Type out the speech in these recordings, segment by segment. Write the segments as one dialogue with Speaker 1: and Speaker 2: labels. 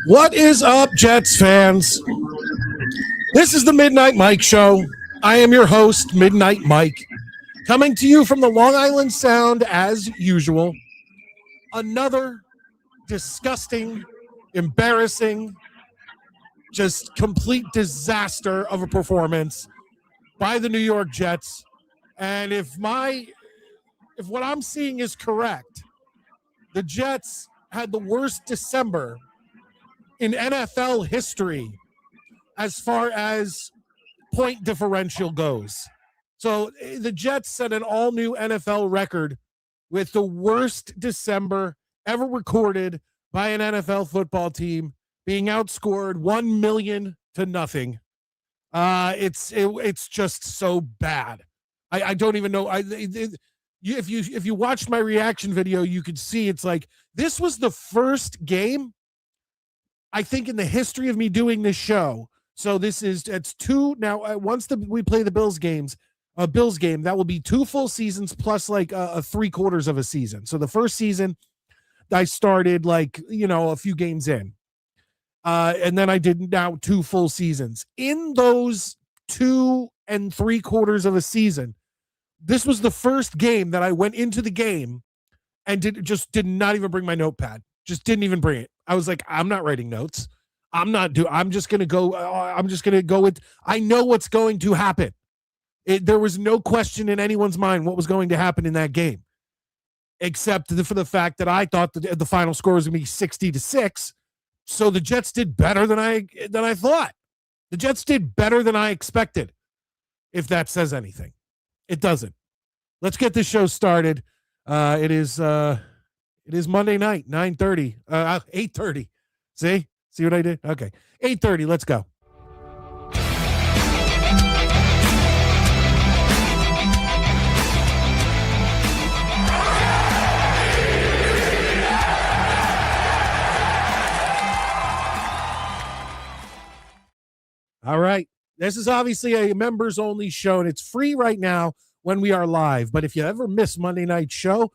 Speaker 1: What is up, Jets fans? This is the Midnight Mike Show. I am your host, Midnight Mike, coming to you from the Long Island Sound as usual. Another disgusting, embarrassing, just complete disaster of a performance by the New York Jets. And if what I'm seeing is correct, the Jets had the worst December in NFL history as far as point differential goes. So the Jets set an all-new NFL record with the worst December ever recorded by an NFL football team, being outscored 1,000,000 to nothing. It's just so bad. I don't even know. If you watched my reaction video, you could see it's like this was the first game, I think, in the history of me doing this show. So it's two now. Once we play the Bills game, that will be 2 full seasons plus like a 3/4 of a season. So the first season, I started a few games in, and then I did now 2 full seasons. In those 2 3/4 of a season, this was the first game that I went into the game and did not even bring my notepad. Just didn't even bring it. I was like, I'm not writing notes. I'm just going to go with, I know what's going to happen. There was no question in anyone's mind what was going to happen in that game, except for the fact that I thought the final score was going to be 60-6. So the Jets did better than I thought. The Jets did better than I expected. If that says anything, it doesn't. Let's get this show started. It is Monday night, 9:30, 8:30. See what I did? Okay. 8:30. Let's go. All right. This is obviously a members only show, and it's free right now when we are live. But if you ever miss Monday night show,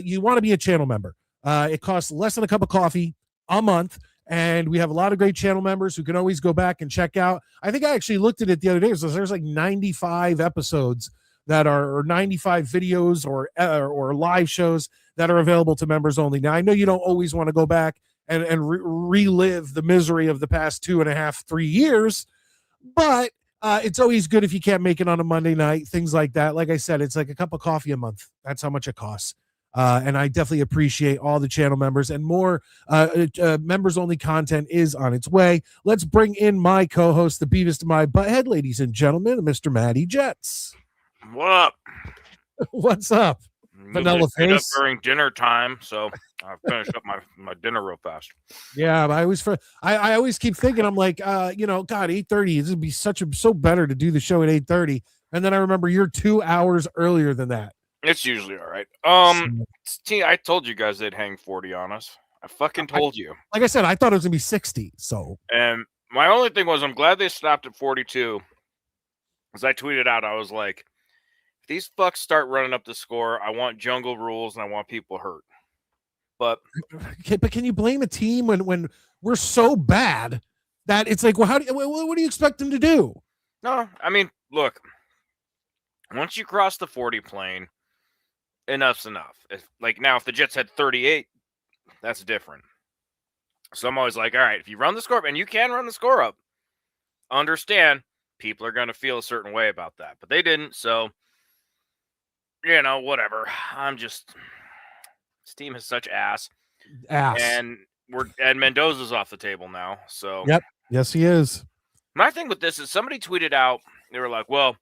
Speaker 1: you want to be a channel member. It costs less than a cup of coffee a month. And we have a lot of great channel members who can always go back and check out. I think I actually looked at it the other day. So there's like 95 episodes or 95 videos or live shows that are available to members only. Now, I know you don't always want to go back and relive the misery of the past 2.5, 3 years, but it's always good if you can't make it on a Monday night, things like that. Like I said, it's like a cup of coffee a month. That's how much it costs. And I definitely appreciate all the channel members, and more members only content is on its way. Let's bring in my co-host, the Beavis to my butthead, ladies and gentlemen, Mr. Matty Jets.
Speaker 2: What up?
Speaker 1: What's up? Vanilla face.
Speaker 2: During dinner time, so I finished up my dinner real fast.
Speaker 1: Yeah, I always keep thinking, I'm like, God, 8:30. This would be so better to do the show at 8:30, and then I remember you're 2 hours earlier than that.
Speaker 2: It's usually all right. I told you guys they'd hang 40 on us. I fucking told you.
Speaker 1: Like I said, I thought it was gonna be 60. So,
Speaker 2: and my only thing was, I'm glad they stopped at 42. As I tweeted out, I was like, if these fucks start running up the score, I want jungle rules and I want people hurt. But
Speaker 1: can you blame a team when we're so bad that it's like, well, what do you expect them to do?
Speaker 2: No, I mean, look, once you cross the 40 plane, enough's enough. If the Jets had 38, that's different. So I'm always like, all right, if you run the score up, and you can run the score up, understand people are going to feel a certain way about that. But they didn't, so, whatever. This team is such ass. And Mendoza's off the table now, so.
Speaker 1: Yep. Yes, he is.
Speaker 2: My thing with this is somebody tweeted out, they were like, well,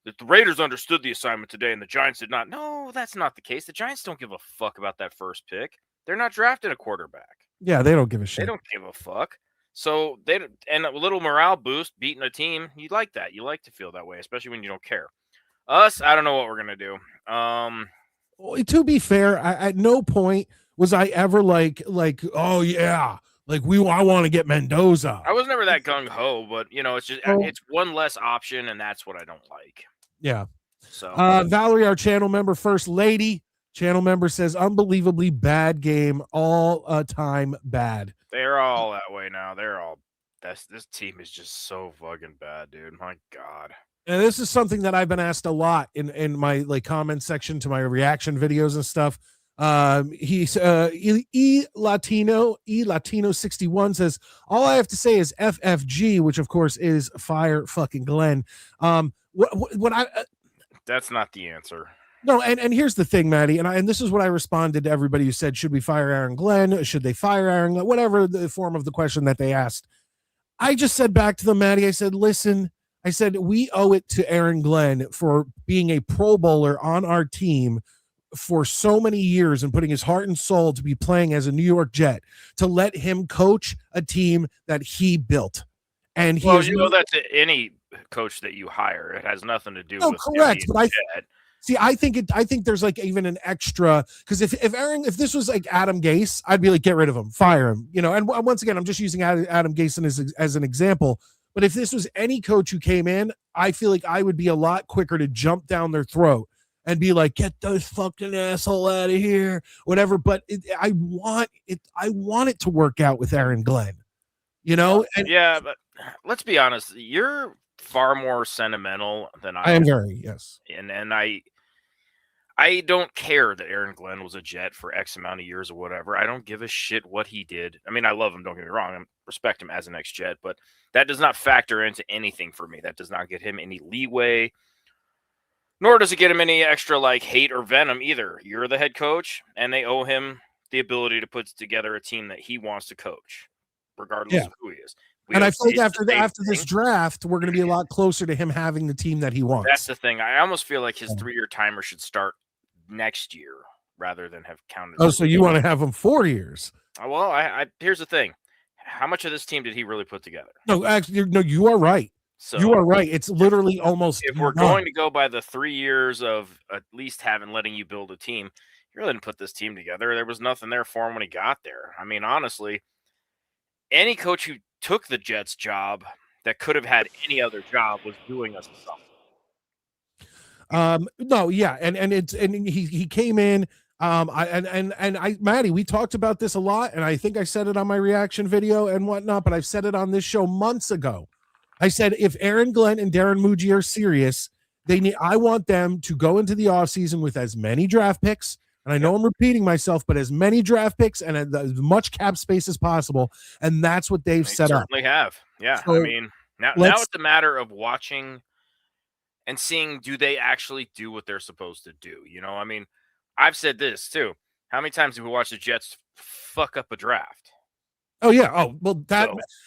Speaker 2: the Raiders understood the assignment today and the Giants did not. No, that's not the case. The Giants don't give a fuck about that first pick. They're not drafting a quarterback.
Speaker 1: Yeah, they don't give a shit.
Speaker 2: They don't give a fuck. So and a little morale boost, beating a team, you like that. You like to feel that way, especially when you don't care. Us, I don't know what we're going to do.
Speaker 1: To be fair, at no point was I ever like, oh yeah, I want to get Mendoza.
Speaker 2: I was never that gung-ho, but it's just it's one less option, and that's what I don't like.
Speaker 1: Yeah.
Speaker 2: So
Speaker 1: Valerie, our channel member, first lady, channel member says, unbelievably bad game, all time bad.
Speaker 2: They're all that way now. They're all this team is just so fucking bad, dude. My God.
Speaker 1: And this is something that I've been asked a lot in my like comment section to my reaction videos and stuff. He's Latino 61 says, all I have to say is FFG, which of course is fire fucking Glenn. What I
Speaker 2: That's not the answer.
Speaker 1: No, and here's the thing, Maddie, and this is what I responded to everybody who said, should we fire Aaron Glenn? Should they fire Aaron Glenn? Whatever the form of the question that they asked. I just said back to them, Maddie, I said, listen, I said, we owe it to Aaron Glenn for being a Pro Bowler on our team for so many years and putting his heart and soul to be playing as a New York Jet, to let him coach a team that he built. And he
Speaker 2: you know that to any coach that you hire. It has nothing to do with
Speaker 1: correct. But
Speaker 2: Jet.
Speaker 1: See, I think there's like even an extra, because if this was like Adam Gase, I'd be like, get rid of him, fire him, you know. And once again, I'm just using Adam Gase as an example. But if this was any coach who came in, I feel like I would be a lot quicker to jump down their throat and be like, get those fucking asshole out of here, whatever. But I want it to work out with Aaron Glenn, you know. And
Speaker 2: yeah, but let's be honest, you're far more sentimental than I
Speaker 1: am. Very, yes.
Speaker 2: And I don't care that Aaron Glenn was a Jet for X amount of years or whatever. I don't give a shit what he did. I mean, I love him, don't get me wrong. I respect him as an ex-Jet, but that does not factor into anything for me. That does not get him any leeway, nor does it get him any extra like hate or venom either. You're the head coach, and they owe him the ability to put together a team that he wants to coach, regardless of who he is.
Speaker 1: And I feel like after this draft, we're going to be a lot closer to him having the team that he wants.
Speaker 2: That's the thing. I almost feel like his 3-year timer should start next year rather than have counted.
Speaker 1: Oh, so you want to have him 4 years?
Speaker 2: Well, I here's the thing. How much of this team did he really put together?
Speaker 1: No, actually, no, you are right. So you are right. It's literally almost.
Speaker 2: If we're going to go by the 3 years of at least letting you build a team, you really didn't put this team together. There was nothing there for him when he got there. I mean, honestly, any coach who took the Jets job that could have had any other job was doing us something.
Speaker 1: No, yeah, and he came in. Maddie, we talked about this a lot, and I think I said it on my reaction video and whatnot, but I've said it on this show months ago. I said if Aaron Glenn and Darren Muji are serious, I want them to go into the offseason with as many draft picks. And I know I'm repeating myself, but as many draft picks and as much cap space as possible. And that's what they've set up.
Speaker 2: They certainly have. Yeah. So I mean, now it's a matter of watching and seeing, do they actually do what they're supposed to do? You know, I mean, I've said this too. How many times have we watched the Jets fuck up a draft?
Speaker 1: Oh, yeah. Oh, well,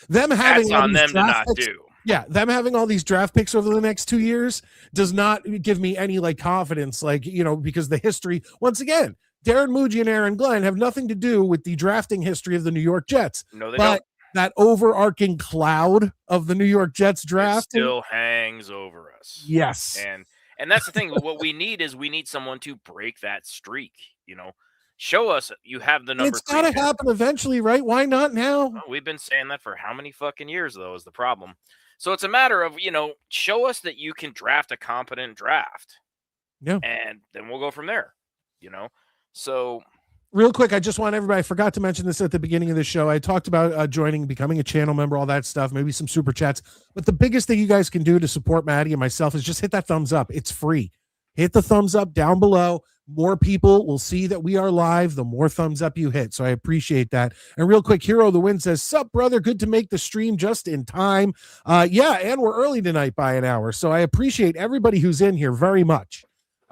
Speaker 1: them having
Speaker 2: that's on them to not do.
Speaker 1: Yeah, them having all these draft picks over the next 2 years does not give me any like confidence, like, you know, because the history, once again, Darren Muji and Aaron Glenn have nothing to do with the drafting history of the New York Jets.
Speaker 2: No, they don't.
Speaker 1: That overarching cloud of the New York Jets draft
Speaker 2: still hangs over us.
Speaker 1: Yes.
Speaker 2: And that's the thing. What we need is someone to break that streak, you know. Show us you have the number.
Speaker 1: It's got to happen eventually, right? Why not now?
Speaker 2: Well, we've been saying that for how many fucking years, though, is the problem. So it's a matter of, you know, show us that you can draft a competent draft.
Speaker 1: Yeah.
Speaker 2: And then we'll go from there, you know. So
Speaker 1: real quick, I just want everybody, I forgot to mention this at the beginning of the show. I talked about becoming a channel member, all that stuff, maybe some super chats. But the biggest thing you guys can do to support Maddie and myself is just hit that thumbs up. It's free. Hit the thumbs up down below. More people will see that we are live, the more thumbs up you hit. So I appreciate that. And real quick, Hero of the Win says, sup, brother? Good to make the stream just in time. Yeah, and we're early tonight by an hour. So I appreciate everybody who's in here very much.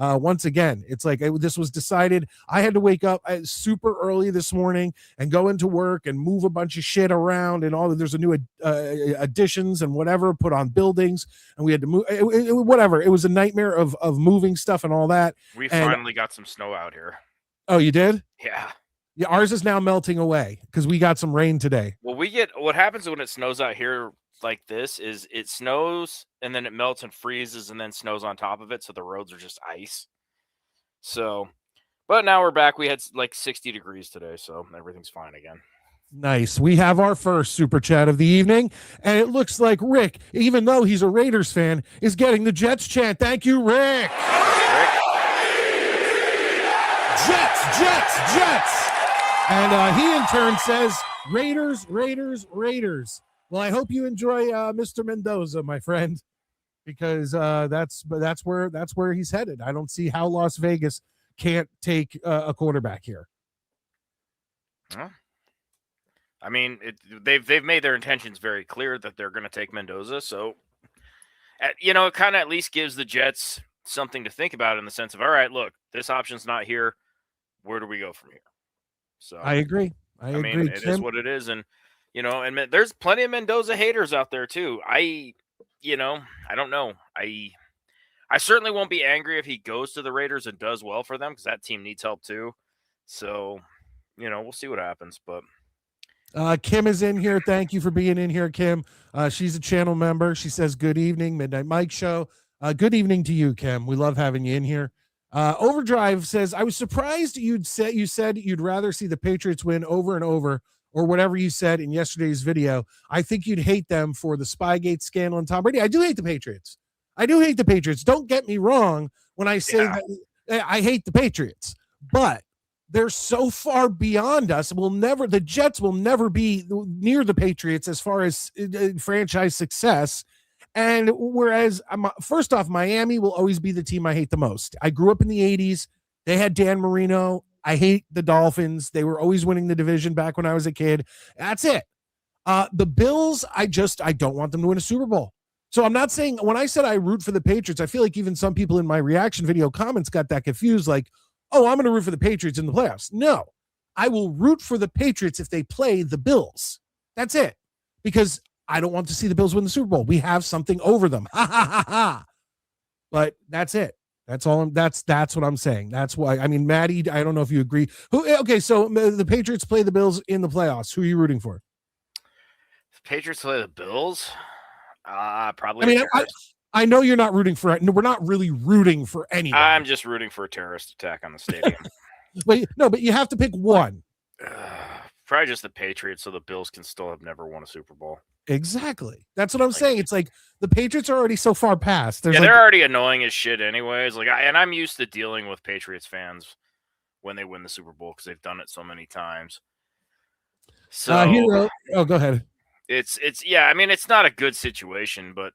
Speaker 1: Once again, it's like this was decided. I had to wake up super early this morning and go into work and move a bunch of shit around and all. There's a new additions and whatever put on buildings, and we had to move. Whatever. It was a nightmare of moving stuff and all that.
Speaker 2: We finally got some snow out here.
Speaker 1: Oh, you did?
Speaker 2: Yeah.
Speaker 1: Yeah, ours is now melting away because we got some rain today.
Speaker 2: Well, what happens when it snows out here like this is it snows and then it melts and freezes and then snows on top of it, so the roads are just ice. So, but now we're back. We had like 60 degrees today, so everything's fine again.
Speaker 1: Nice. We have our first super chat of the evening, and it looks like Rick, even though he's a Raiders fan, is getting the Jets chant. Thank you, Rick. Jets, Jets, Jets. And he in turn says, Raiders, Raiders, Raiders. Well, I hope you enjoy Mr. Mendoza, my friend, because that's where he's headed. I don't see how Las Vegas can't take a quarterback here.
Speaker 2: Huh? I mean, they've made their intentions very clear that they're going to take Mendoza. So, it kind of at least gives the Jets something to think about in the sense of, all right, look, this option's not here. Where do we go from here? So
Speaker 1: I agree. I agree.
Speaker 2: mean, it is what it is, and and there's plenty of Mendoza haters out there too. I don't know. I certainly won't be angry if he goes to the Raiders and does well for them because that team needs help too. So, we'll see what happens. But
Speaker 1: Kim is in here. Thank you for being in here, Kim. She's a channel member. She says, good evening, Midnight Mike Show. Good evening to you, Kim. We love having you in here. Overdrive says, I was surprised you said you'd rather see the Patriots win over and over, or whatever you said in yesterday's video. I think you'd hate them for the Spygate scandal and Tom Brady. I do hate the Patriots. Don't get me wrong when I say that I hate the Patriots, but they're so far beyond us. The Jets will never be near the Patriots as far as franchise success. And whereas, first off, Miami will always be the team I hate the most. I grew up in the 80s. They had Dan Marino. I hate the Dolphins. They were always winning the division back when I was a kid. That's it. The Bills, I don't want them to win a Super Bowl. So I'm not saying, when I said I root for the Patriots, I feel like even some people in my reaction video comments got that confused, like, oh, I'm going to root for the Patriots in the playoffs. No, I will root for the Patriots if they play the Bills. That's it. Because I don't want to see the Bills win the Super Bowl. We have something over them. Ha ha ha ha. But that's it. That's all. That's what I'm saying. That's why. I mean, Maddie, I don't know if you agree. Okay, so the Patriots play the Bills in the playoffs. Who are you rooting for?
Speaker 2: The Patriots play the Bills. Probably.
Speaker 1: I mean, I know you're not rooting for. No, we're not really rooting for anyone.
Speaker 2: I'm just rooting for a terrorist attack on the stadium.
Speaker 1: but you have to pick one.
Speaker 2: Probably just the Patriots, so the Bills can still have never won a Super Bowl.
Speaker 1: Exactly. That's what I'm saying. It's like the Patriots are already so far past.
Speaker 2: They're already annoying as shit anyways. I'm used to dealing with Patriots fans when they win the Super Bowl because they've done it so many times. So
Speaker 1: go ahead.
Speaker 2: It's I mean, it's not a good situation, but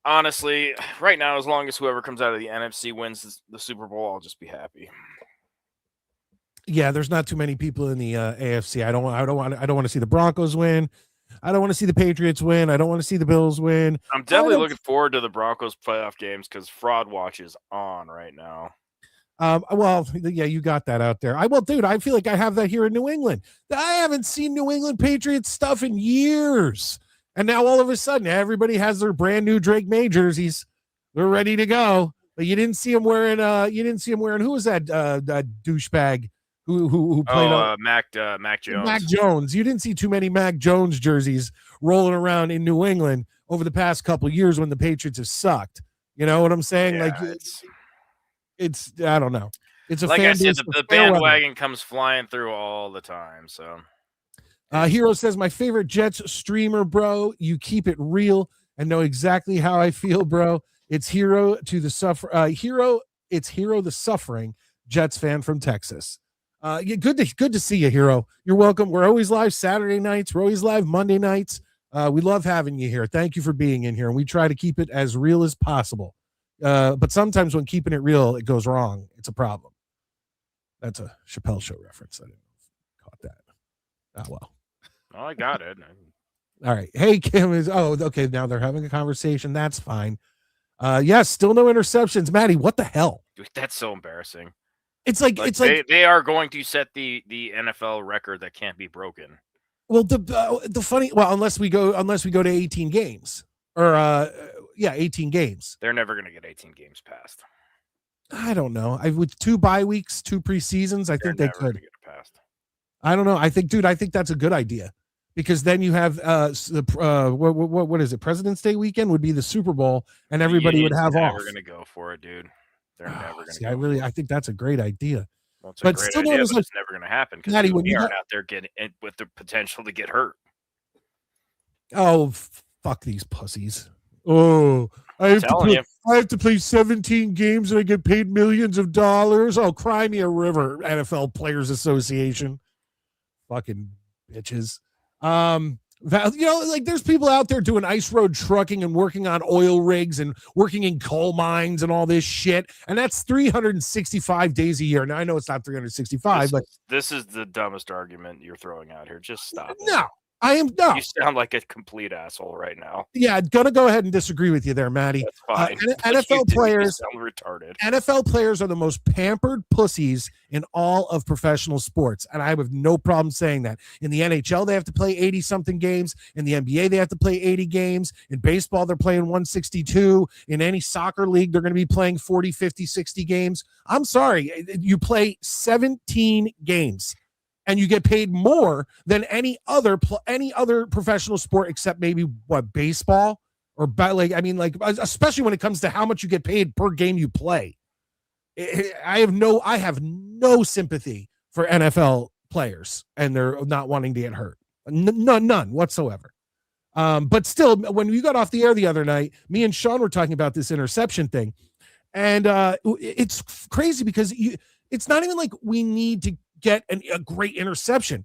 Speaker 2: honestly, right now, as long as whoever comes out of the NFC wins the Super Bowl, I'll just be happy.
Speaker 1: Yeah, there's not too many people in the AFC. I don't want to see the Broncos win. I don't want to see the Patriots win. I don't want to see the Bills win.
Speaker 2: I'm definitely looking forward to the Broncos playoff games because Fraud Watch is on right now.
Speaker 1: Well, yeah, you got that out there. Dude, I feel like I have that here in New England. I haven't seen New England Patriots stuff in years. And now all of a sudden, everybody has their brand new Drake May jerseys. They're ready to go. But you didn't see him wearing, who was that douchebag who played
Speaker 2: Mac Jones.
Speaker 1: Mac Jones. You didn't see too many Mac Jones jerseys rolling around in New England over the past couple of years when the Patriots have sucked. You know what I'm saying?
Speaker 2: Yeah,
Speaker 1: it's I don't know. It's a
Speaker 2: like I said, the bandwagon comes flying through all the time. So
Speaker 1: Hero says, my favorite Jets streamer, bro. You keep it real and know exactly how I feel, bro. It's Hero to the suffer. It's Hero the suffering Jets fan from Texas. Good to see you, Hero. You're welcome. We're always live Saturday nights. We're always live Monday nights. We love having you here. Thank you for being in here, and we try to keep it as real as possible. But sometimes when keeping it real, it goes wrong. It's a problem. That's a Chappelle Show reference. I didn't caught that. Oh well.
Speaker 2: Oh, I got it.
Speaker 1: All right. Hey, Kim is. Oh, okay. Now they're having a conversation. That's fine. Yes, still no interceptions. Maddie, what the hell?
Speaker 2: Dude, that's so embarrassing.
Speaker 1: It's like
Speaker 2: they are going to set the NFL record that can't be broken.
Speaker 1: Well, the funny, unless we go to 18 games or 18 games.
Speaker 2: They're never going to get 18 games passed.
Speaker 1: I don't know. With 2 bye weeks, 2 preseasons, I think they could
Speaker 2: get it passed.
Speaker 1: I don't know. I think that's a good idea because then you have what is it? President's Day weekend would be the Super Bowl, and everybody would have off.
Speaker 2: They're never going to go for it, dude. They're never going
Speaker 1: to. I think that's a great idea.
Speaker 2: Well, it's a great idea, but it's never going to happen because we aren't out there getting it with the potential to get hurt.
Speaker 1: Oh, fuck these pussies! Oh, I have to play 17 games and I get paid millions of dollars. Oh, cry me a river, NFL Players Association. fucking bitches. Like there's people out there doing ice road trucking and working on oil rigs and working in coal mines and all this shit. And that's 365 days a year. Now I know it's not 365, but
Speaker 2: this is the dumbest argument you're throwing out here. Just stop it.
Speaker 1: No, I am no.
Speaker 2: You sound like a complete asshole right now.
Speaker 1: Yeah, gonna go ahead and disagree with you there, Maddie.
Speaker 2: That's fine.
Speaker 1: NFL players
Speaker 2: sound retarded.
Speaker 1: NFL players are the most pampered pussies in all of professional sports, and I have no problem saying that. In the NHL, they have to play 80-something games. In the NBA, they have to play 80 games. In baseball, they're playing 162. In any soccer league, they're going to be playing 40, 50, 60 games. I'm sorry, you play 17 games. And you get paid more than any other professional sport except maybe baseball or especially when it comes to how much you get paid per game you play. I have no sympathy for NFL players and they're not wanting to get hurt. None whatsoever. But still, when we got off the air the other night, me and Sean were talking about this interception thing, and it's crazy because it's not even like we need to get a great interception.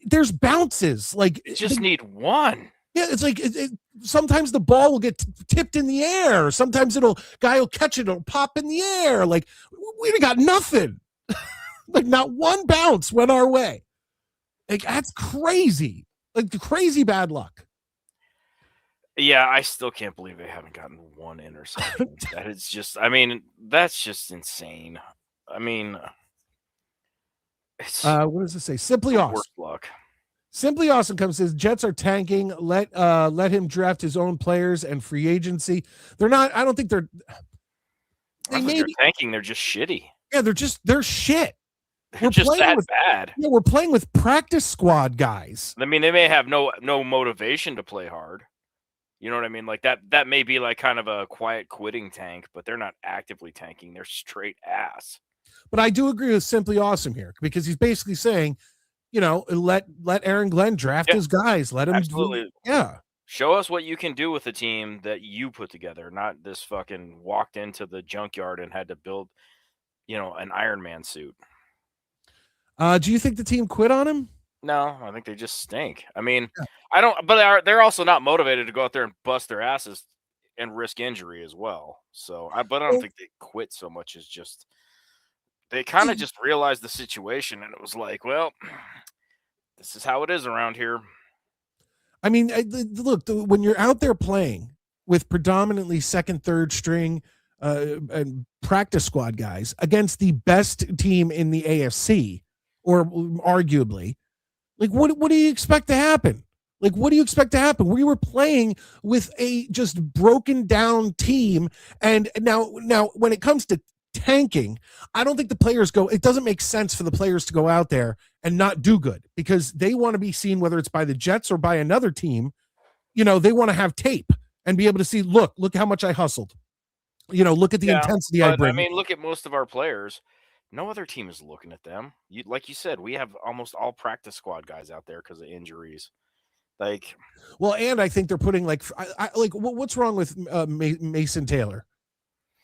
Speaker 1: There's bounces, like
Speaker 2: just need one.
Speaker 1: Yeah, it's like sometimes the ball will get tipped in the air. Sometimes guy will catch it, it'll pop in the air. Like we got nothing. Like not one bounce went our way. Like that's crazy. Like crazy bad luck.
Speaker 2: Yeah, I still can't believe they haven't gotten one interception. That is just, I mean, that's just insane. I mean, it's
Speaker 1: what does it say? Simply awesome.
Speaker 2: Worst luck.
Speaker 1: Simply awesome comes says Jets are tanking. Let him draft his own players and free agency. They're not. I don't think they're.
Speaker 2: They're tanking. They're just shitty.
Speaker 1: Yeah, they're shit.
Speaker 2: We're just that bad.
Speaker 1: Yeah, we're playing with practice squad guys.
Speaker 2: I mean, they may have no motivation to play hard. You know what I mean? Like that may be like kind of a quiet quitting tank, but they're not actively tanking. They're straight ass.
Speaker 1: But I do agree with Simply Awesome here because he's basically saying, let Aaron Glenn draft his guys. Let him
Speaker 2: absolutely.
Speaker 1: Yeah.
Speaker 2: Show us what you can do with a team that you put together, not this fucking walked into the junkyard and had to build, an Iron Man suit.
Speaker 1: Do you think the team quit on him?
Speaker 2: No, I think they just stink. I mean, I don't, but they're also not motivated to go out there and bust their asses and risk injury as well. So, I don't think they quit so much as just they kind of just realized the situation and it was like, well, this is how it is around here.
Speaker 1: I mean, look, when you're out there playing with predominantly second, third string and practice squad guys against the best team in the AFC, or arguably, like, what do you expect to happen? Like, what do you expect to happen? We were playing with a just broken down team. And now when it comes to tanking, I don't think the players it doesn't make sense for the players to go out there and not do good because they want to be seen, whether it's by the Jets or by another team. They want to have tape and be able to see, look how much I hustled. Look at the intensity I bring.
Speaker 2: I mean, look at most of our players. No other team is looking at them. Like you said, we have almost all practice squad guys out there because of injuries.
Speaker 1: And I think they're putting what's wrong with Mason Taylor?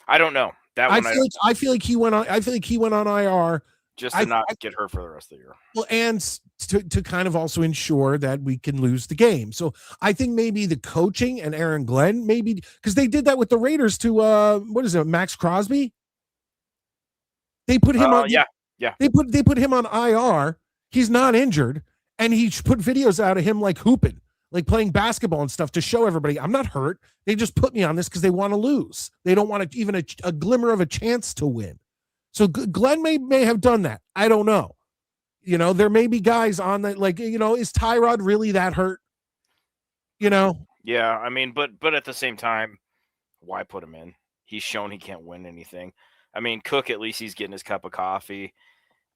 Speaker 2: I don't know.
Speaker 1: I feel like he went on IR
Speaker 2: just to not get hurt for the rest of the year.
Speaker 1: Well, and to kind of also ensure that we can lose the game. So I think maybe the coaching and Aaron Glenn, maybe because they did that with the Raiders to Max Crosby. They put him on.
Speaker 2: Yeah.
Speaker 1: They put him on IR. He's not injured, and he put videos out of him like hooping, like playing basketball and stuff to show everybody I'm not hurt. They just put me on this because they want to lose. They don't want even a glimmer of a chance to win. So Glenn may have done that. I don't know. There may be guys on that, is Tyrod really that hurt?
Speaker 2: Yeah, I mean, but at the same time, why put him in? He's shown he can't win anything. I mean, Cook, at least he's getting his cup of coffee.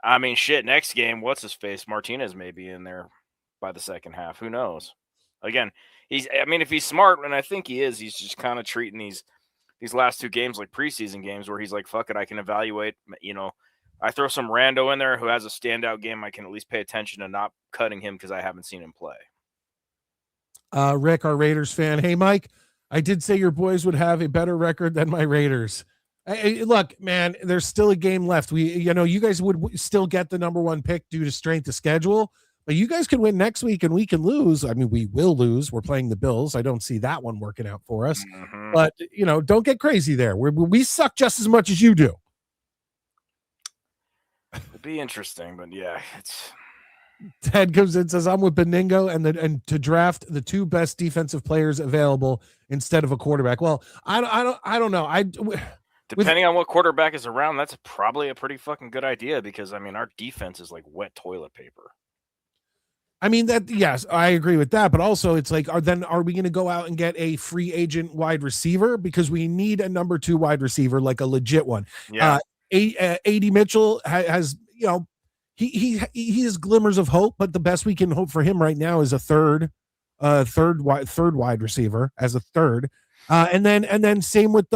Speaker 2: I mean, shit, next game, what's his face? Martinez may be in there by the second half. Who knows? Again, if he's smart, and I think he is, he's just kind of treating these last two games like preseason games where he's like, fuck it, I can evaluate, I throw some rando in there who has a standout game. I can at least pay attention to not cutting him because I haven't seen him play.
Speaker 1: Rick, our Raiders fan. Hey, Mike, I did say your boys would have a better record than my Raiders. Look, man, there's still a game left. You guys would still get the number one pick due to strength of schedule, But you guys can win next week and we can lose. I mean, we will lose. We're playing the Bills. I don't see that one working out for us.
Speaker 2: Mm-hmm.
Speaker 1: But, don't get crazy there. We suck just as much as you do.
Speaker 2: It'll be interesting, but yeah, it's.
Speaker 1: Ted comes in and says, I'm with Beningo and to draft the 2 best defensive players available instead of a quarterback. Well, I don't know.
Speaker 2: Depending on what quarterback is around, that's probably a pretty fucking good idea because, I mean, our defense is like wet toilet paper.
Speaker 1: I mean, yes, I agree with that. But also, it's like, are we going to go out and get a free agent wide receiver? Because we need a number 2 wide receiver, like a legit one.
Speaker 2: Yeah.
Speaker 1: A.D. Mitchell has, he has glimmers of hope, but the best we can hope for him right now is a third wide receiver as a third. And then same with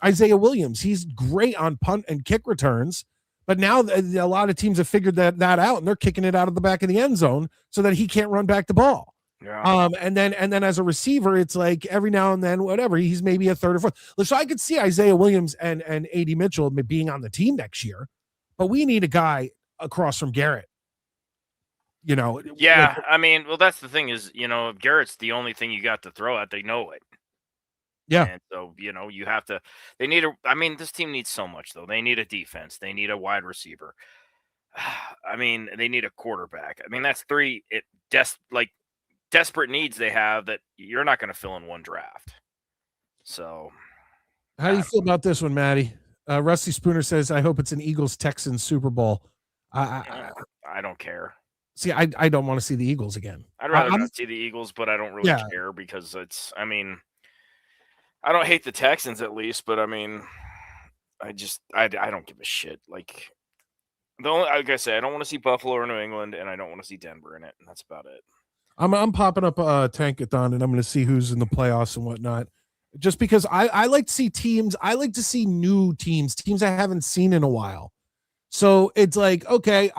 Speaker 1: Isaiah Williams. He's great on punt and kick returns, but now a lot of teams have figured that out, and they're kicking it out of the back of the end zone so that he can't run back the ball.
Speaker 2: Yeah.
Speaker 1: And then as a receiver, it's like every now and then, whatever, he's maybe a third or fourth. So I could see Isaiah Williams and A.D. Mitchell being on the team next year, but we need a guy across from Garrett.
Speaker 2: Yeah, I mean, well, that's the thing is, if Garrett's the only thing you got to throw at, they know it.
Speaker 1: Yeah.
Speaker 2: And so, you have to, this team needs so much, though. They need a defense. They need a wide receiver. I mean, they need a quarterback. I mean, that's 3 desperate needs they have that you're not going to fill in one draft. So.
Speaker 1: How do you feel about this one, Maddie? Rusty Spooner says, I hope it's an Eagles-Texans Super Bowl.
Speaker 2: I don't care.
Speaker 1: See, I don't want to see the Eagles again.
Speaker 2: I'd rather not see the Eagles, but I don't really care because I don't hate the Texans at least, but I mean, I don't give a shit. Like like I say, I don't want to see Buffalo or New England, and I don't want to see Denver in it, and that's about it.
Speaker 1: I'm popping up a Tankathon, and I'm going to see who's in the playoffs and whatnot. Just because I like to see teams, I like to see new teams I haven't seen in a while. So it's like, okay,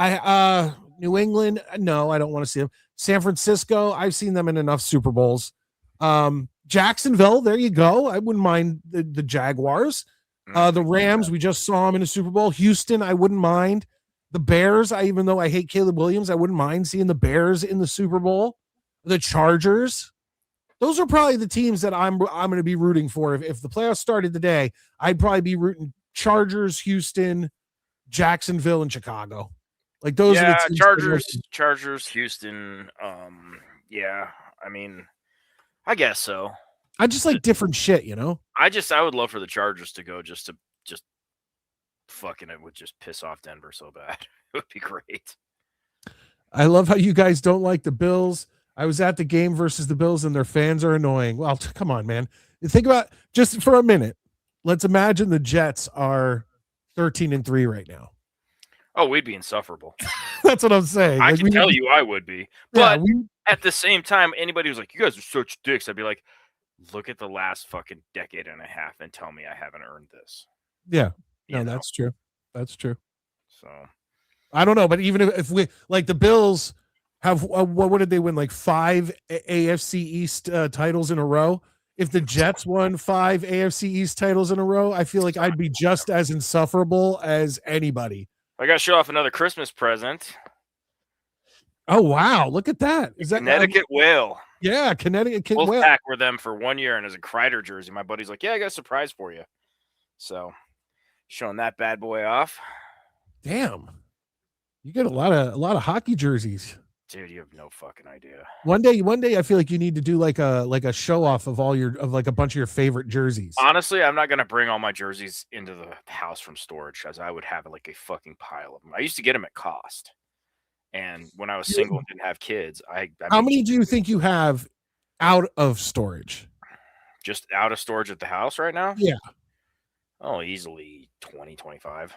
Speaker 1: New England, no, I don't want to see them. San Francisco, I've seen them in enough Super Bowls. Jacksonville, there you go. I wouldn't mind the Jaguars. The Rams, we just saw them in a Super Bowl. Houston, I wouldn't mind. The Bears, even though I hate Caleb Williams, I wouldn't mind seeing the Bears in the Super Bowl. The Chargers, those are probably the teams that I'm going to be rooting for. If the playoffs started today, I'd probably be rooting Chargers, Houston, Jacksonville, and Chicago. Like those are the teams.
Speaker 2: Chargers, Houston. Yeah, I mean, I guess so.
Speaker 1: I just like different shit,
Speaker 2: I would love for the Chargers to go just fucking it would just piss off Denver so bad. It would be great.
Speaker 1: I love how you guys don't like the Bills. I was at the game versus the Bills and their fans are annoying. Well, come on, man. Think about just for a minute. Let's imagine the Jets are 13-3 right now.
Speaker 2: Oh, we'd be insufferable.
Speaker 1: That's what I'm saying.
Speaker 2: I can tell you I would be. But at the same time, anybody who's like, you guys are such dicks, I'd be like, look at the last fucking decade and a half and tell me I haven't earned this.
Speaker 1: Yeah. No, that's true. That's true.
Speaker 2: So
Speaker 1: I don't know, but even if we like the Bills have what did they win? Like 5 AFC East titles in a row. If the Jets won 5 AFC East titles in a row, I feel like I'd be just as insufferable as anybody.
Speaker 2: I got to show off another Christmas present.
Speaker 1: Oh, wow. Look at that. Is that
Speaker 2: Connecticut Whale?
Speaker 1: Yeah, Connecticut Whale.
Speaker 2: Wolfpack were them for 1 year, and as a Kreider jersey, my buddy's like, yeah, I got a surprise for you. So showing that bad boy off.
Speaker 1: Damn. You get a lot of hockey jerseys.
Speaker 2: Dude, you have no fucking idea.
Speaker 1: One day I feel like you need to do like a show off of like a bunch of your favorite jerseys.
Speaker 2: Honestly, I'm not gonna bring all my jerseys into the house from storage, as I would have like a fucking pile of them. I used to get them at cost, and when I was single and didn't have kids,
Speaker 1: how many do you think you have out of storage?
Speaker 2: Just out of storage at the house right now?
Speaker 1: Yeah.
Speaker 2: Oh, easily 20, 25.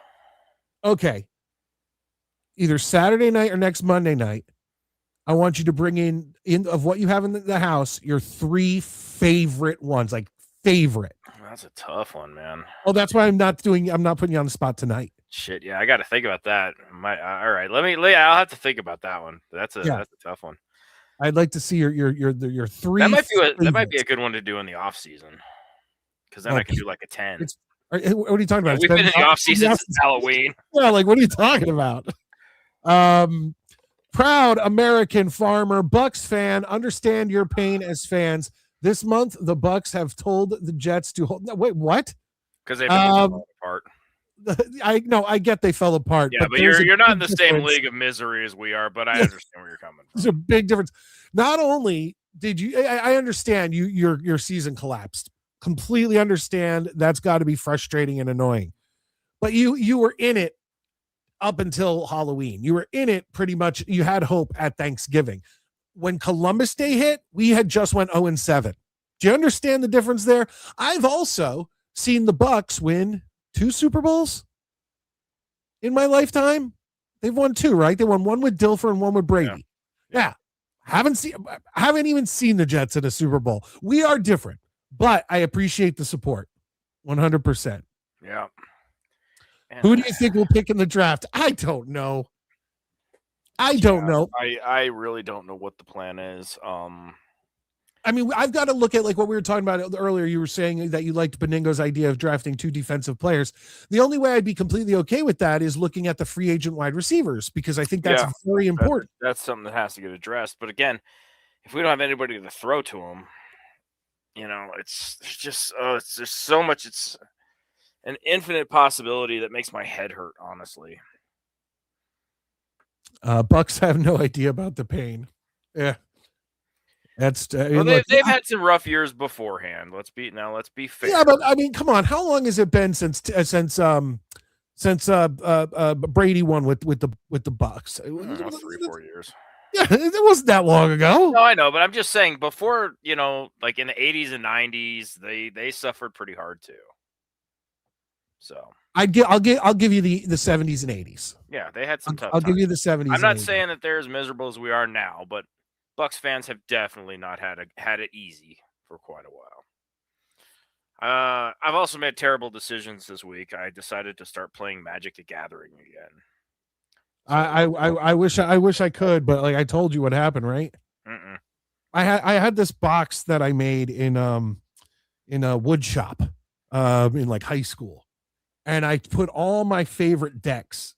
Speaker 1: Okay. Either Saturday night or next Monday night, I want you to bring in of what you have in the house, your 3 favorite ones, like favorite.
Speaker 2: That's a tough one, man.
Speaker 1: Oh, that's why I'm not putting you on the spot tonight.
Speaker 2: Shit, yeah, I got to think about that. All right, I'll have to think about that one. That's a tough one.
Speaker 1: I'd like to see your 3.
Speaker 2: That might be a good one to do in the off season, because then I can do like a 10.
Speaker 1: What are you talking about?
Speaker 2: We've been in the off season since Halloween.
Speaker 1: Yeah, like what are you talking about? Proud American farmer, Bucks fan, understand your pain as fans. This month, the Bucks have told the Jets to hold. No, wait, what?
Speaker 2: Because they've been falling apart.
Speaker 1: I get they fell apart.
Speaker 2: Yeah, but you're not in the same league of misery as we are. But I understand where you're coming from.
Speaker 1: There's a big difference. Not only did you, I understand your season collapsed. Completely understand. That's got to be frustrating and annoying. But you were in it up until Halloween. You were in it pretty much. You had hope at Thanksgiving. When Columbus Day hit, we had just went 0-7. Do you understand the difference there? I've also seen the Bucks win 2 Super Bowls in my lifetime. They've won 2, right? They won one with Dilfer and one with Brady. Yeah. Haven't even seen the Jets in a Super Bowl. We are different, but I appreciate the support 100%.
Speaker 2: Yeah.
Speaker 1: Who do you think will pick in the draft? I don't know. I don't know.
Speaker 2: I really don't know what the plan is.
Speaker 1: I mean, I've got to look at like what we were talking about earlier. You were saying that you liked Beningo's idea of drafting 2 defensive players. The only way I'd be completely okay with that is looking at the free agent wide receivers, because I think that's very important.
Speaker 2: That's something that has to get addressed. But again, if we don't have anybody to throw to them, it's just it's just so much. It's an infinite possibility that makes my head hurt, honestly.
Speaker 1: Bucks have no idea about the pain. Yeah. That's
Speaker 2: they've had some rough years beforehand. Let's be fair.
Speaker 1: Yeah, but I mean, come on, how long has it been since Brady won with the Bucks?
Speaker 2: 3-4 years.
Speaker 1: Yeah, it wasn't that long ago.
Speaker 2: No, I know, but I'm just saying before, like in the 80s and 90s, they suffered pretty hard too. So
Speaker 1: I'll give you the 70s and 80s.
Speaker 2: Yeah, they had some tough
Speaker 1: I'll
Speaker 2: times.
Speaker 1: give you the 70s.
Speaker 2: I'm not saying that they're as miserable as we are now, but Bucks fans have definitely not had it easy for quite a while. I've also made terrible decisions this week. I decided to start playing Magic: The Gathering again.
Speaker 1: I wish I could, but like I told you what happened, right?
Speaker 2: Mm-mm.
Speaker 1: I had this box that I made in a wood shop in like high school, and I put all my favorite decks.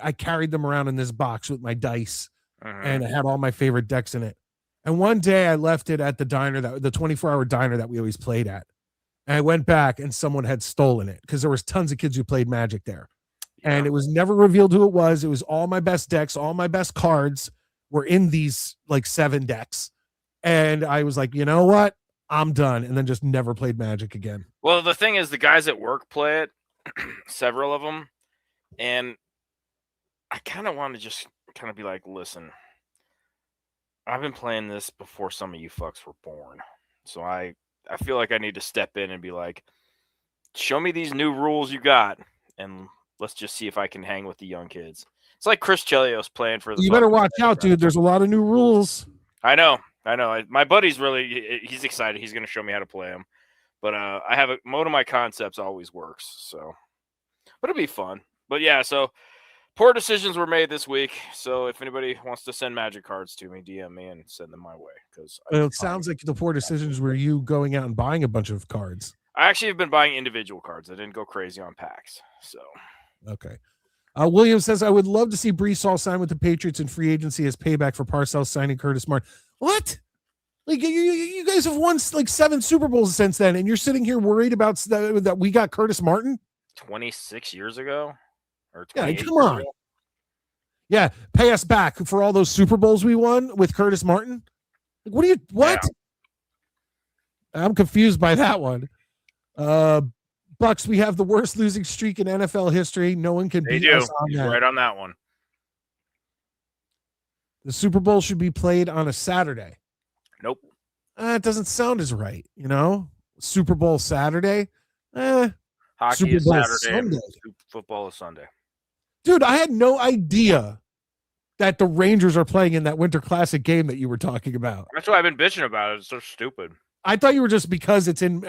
Speaker 1: I carried them around in this box with my dice, and I had all my favorite decks in it. And one day I left it at the diner, the 24-hour diner that we always played at. And I went back and someone had stolen it because there was tons of kids who played Magic there. Yeah. And it was never revealed who it was. It was all my best decks, all my best cards were in these like 7 decks. And I was like, you know what? I'm done. And then just never played Magic again.
Speaker 2: Well, the thing is, the guys at work play it, several of them. And I kind of want to just kind of be like, listen, I've been playing this before some of you fucks were born. So I feel like I need to step in and be like, show me these new rules you got, and let's just see if I can hang with the young kids. It's like Chris Chelios playing for the
Speaker 1: You better watch out, dude. There's a lot of new rules.
Speaker 2: I know. My buddy's he's excited. He's going to show me how to play them. But I have one of my concepts always works. So, but it'll be fun. But yeah, so poor decisions were made this week. So if anybody wants to send Magic cards to me, DM me and send them my way. Because
Speaker 1: it sounds like the poor decisions were you going out and buying a bunch of cards.
Speaker 2: I actually have been buying individual cards. I didn't go crazy on packs. So
Speaker 1: okay. William says, I would love to see Brees Hall sign with the Patriots in free agency as payback for Parcells signing Curtis Martin. What? Like you guys have won like 7 Super Bowls since then, and you're sitting here worried about that we got Curtis Martin
Speaker 2: 26 years ago, or
Speaker 1: yeah, come on, ago? Yeah, pay us back for all those Super Bowls we won with Curtis Martin. Like, what? Yeah. I'm confused by that one. Bucks, we have the worst losing streak in NFL history. No one can beat us on that.
Speaker 2: Right on that one.
Speaker 1: The Super Bowl should be played on a Saturday.
Speaker 2: Nope.
Speaker 1: It doesn't sound as right, Super Bowl Saturday.
Speaker 2: Hockey
Speaker 1: Super
Speaker 2: is
Speaker 1: Bowl
Speaker 2: Saturday.
Speaker 1: Sunday.
Speaker 2: Football is Sunday.
Speaker 1: Dude, I had no idea that the Rangers are playing in that Winter Classic game that you were talking about.
Speaker 2: That's why I've been bitching about it. It's so stupid.
Speaker 1: I thought you were just because it's in.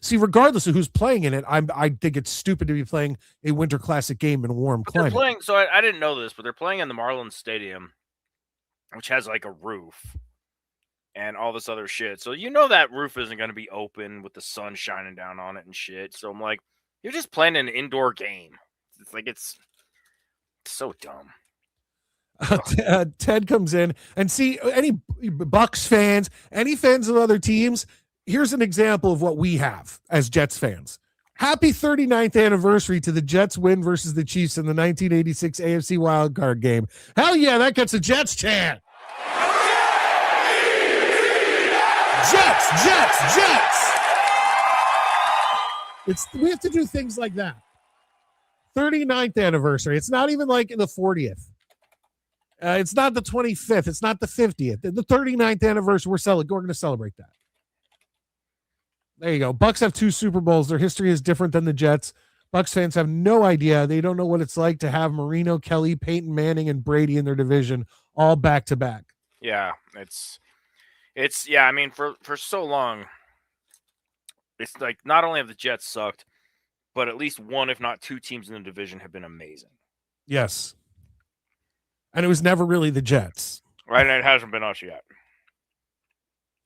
Speaker 1: See, regardless of who's playing in it, I think it's stupid to be playing a Winter Classic game in a warm climate.
Speaker 2: They're playing, so I didn't know this, but they're playing in the Marlins Stadium, which has like a roof and all this other shit. So that roof isn't going to be open with the sun shining down on it and shit. So I'm like, you're just playing an indoor game. It's like it's so dumb.
Speaker 1: Ted comes in and see any Bucks fans, any fans of other teams. Here's an example of what we have as Jets fans. Happy 39th anniversary to the Jets win versus the Chiefs in the 1986 AFC wildcard game. Hell yeah, that gets a Jets chant. Jets. We have to do things like that. 39th anniversary. It's not even like the 40th. It's not the 25th. It's not the 50th. The 39th anniversary. We're going to celebrate that. There you go. Bucks have 2 Super Bowls. Their history is different than the Jets. Bucks fans have no idea. They don't know what it's like to have Marino, Kelly, Peyton Manning, and Brady in their division all back to back.
Speaker 2: Yeah, it's yeah. I mean, for so long, it's like not only have the Jets sucked, but at least one, if not 2 teams in the division have been amazing.
Speaker 1: Yes. And it was never really the Jets.
Speaker 2: Right, and it hasn't been us yet.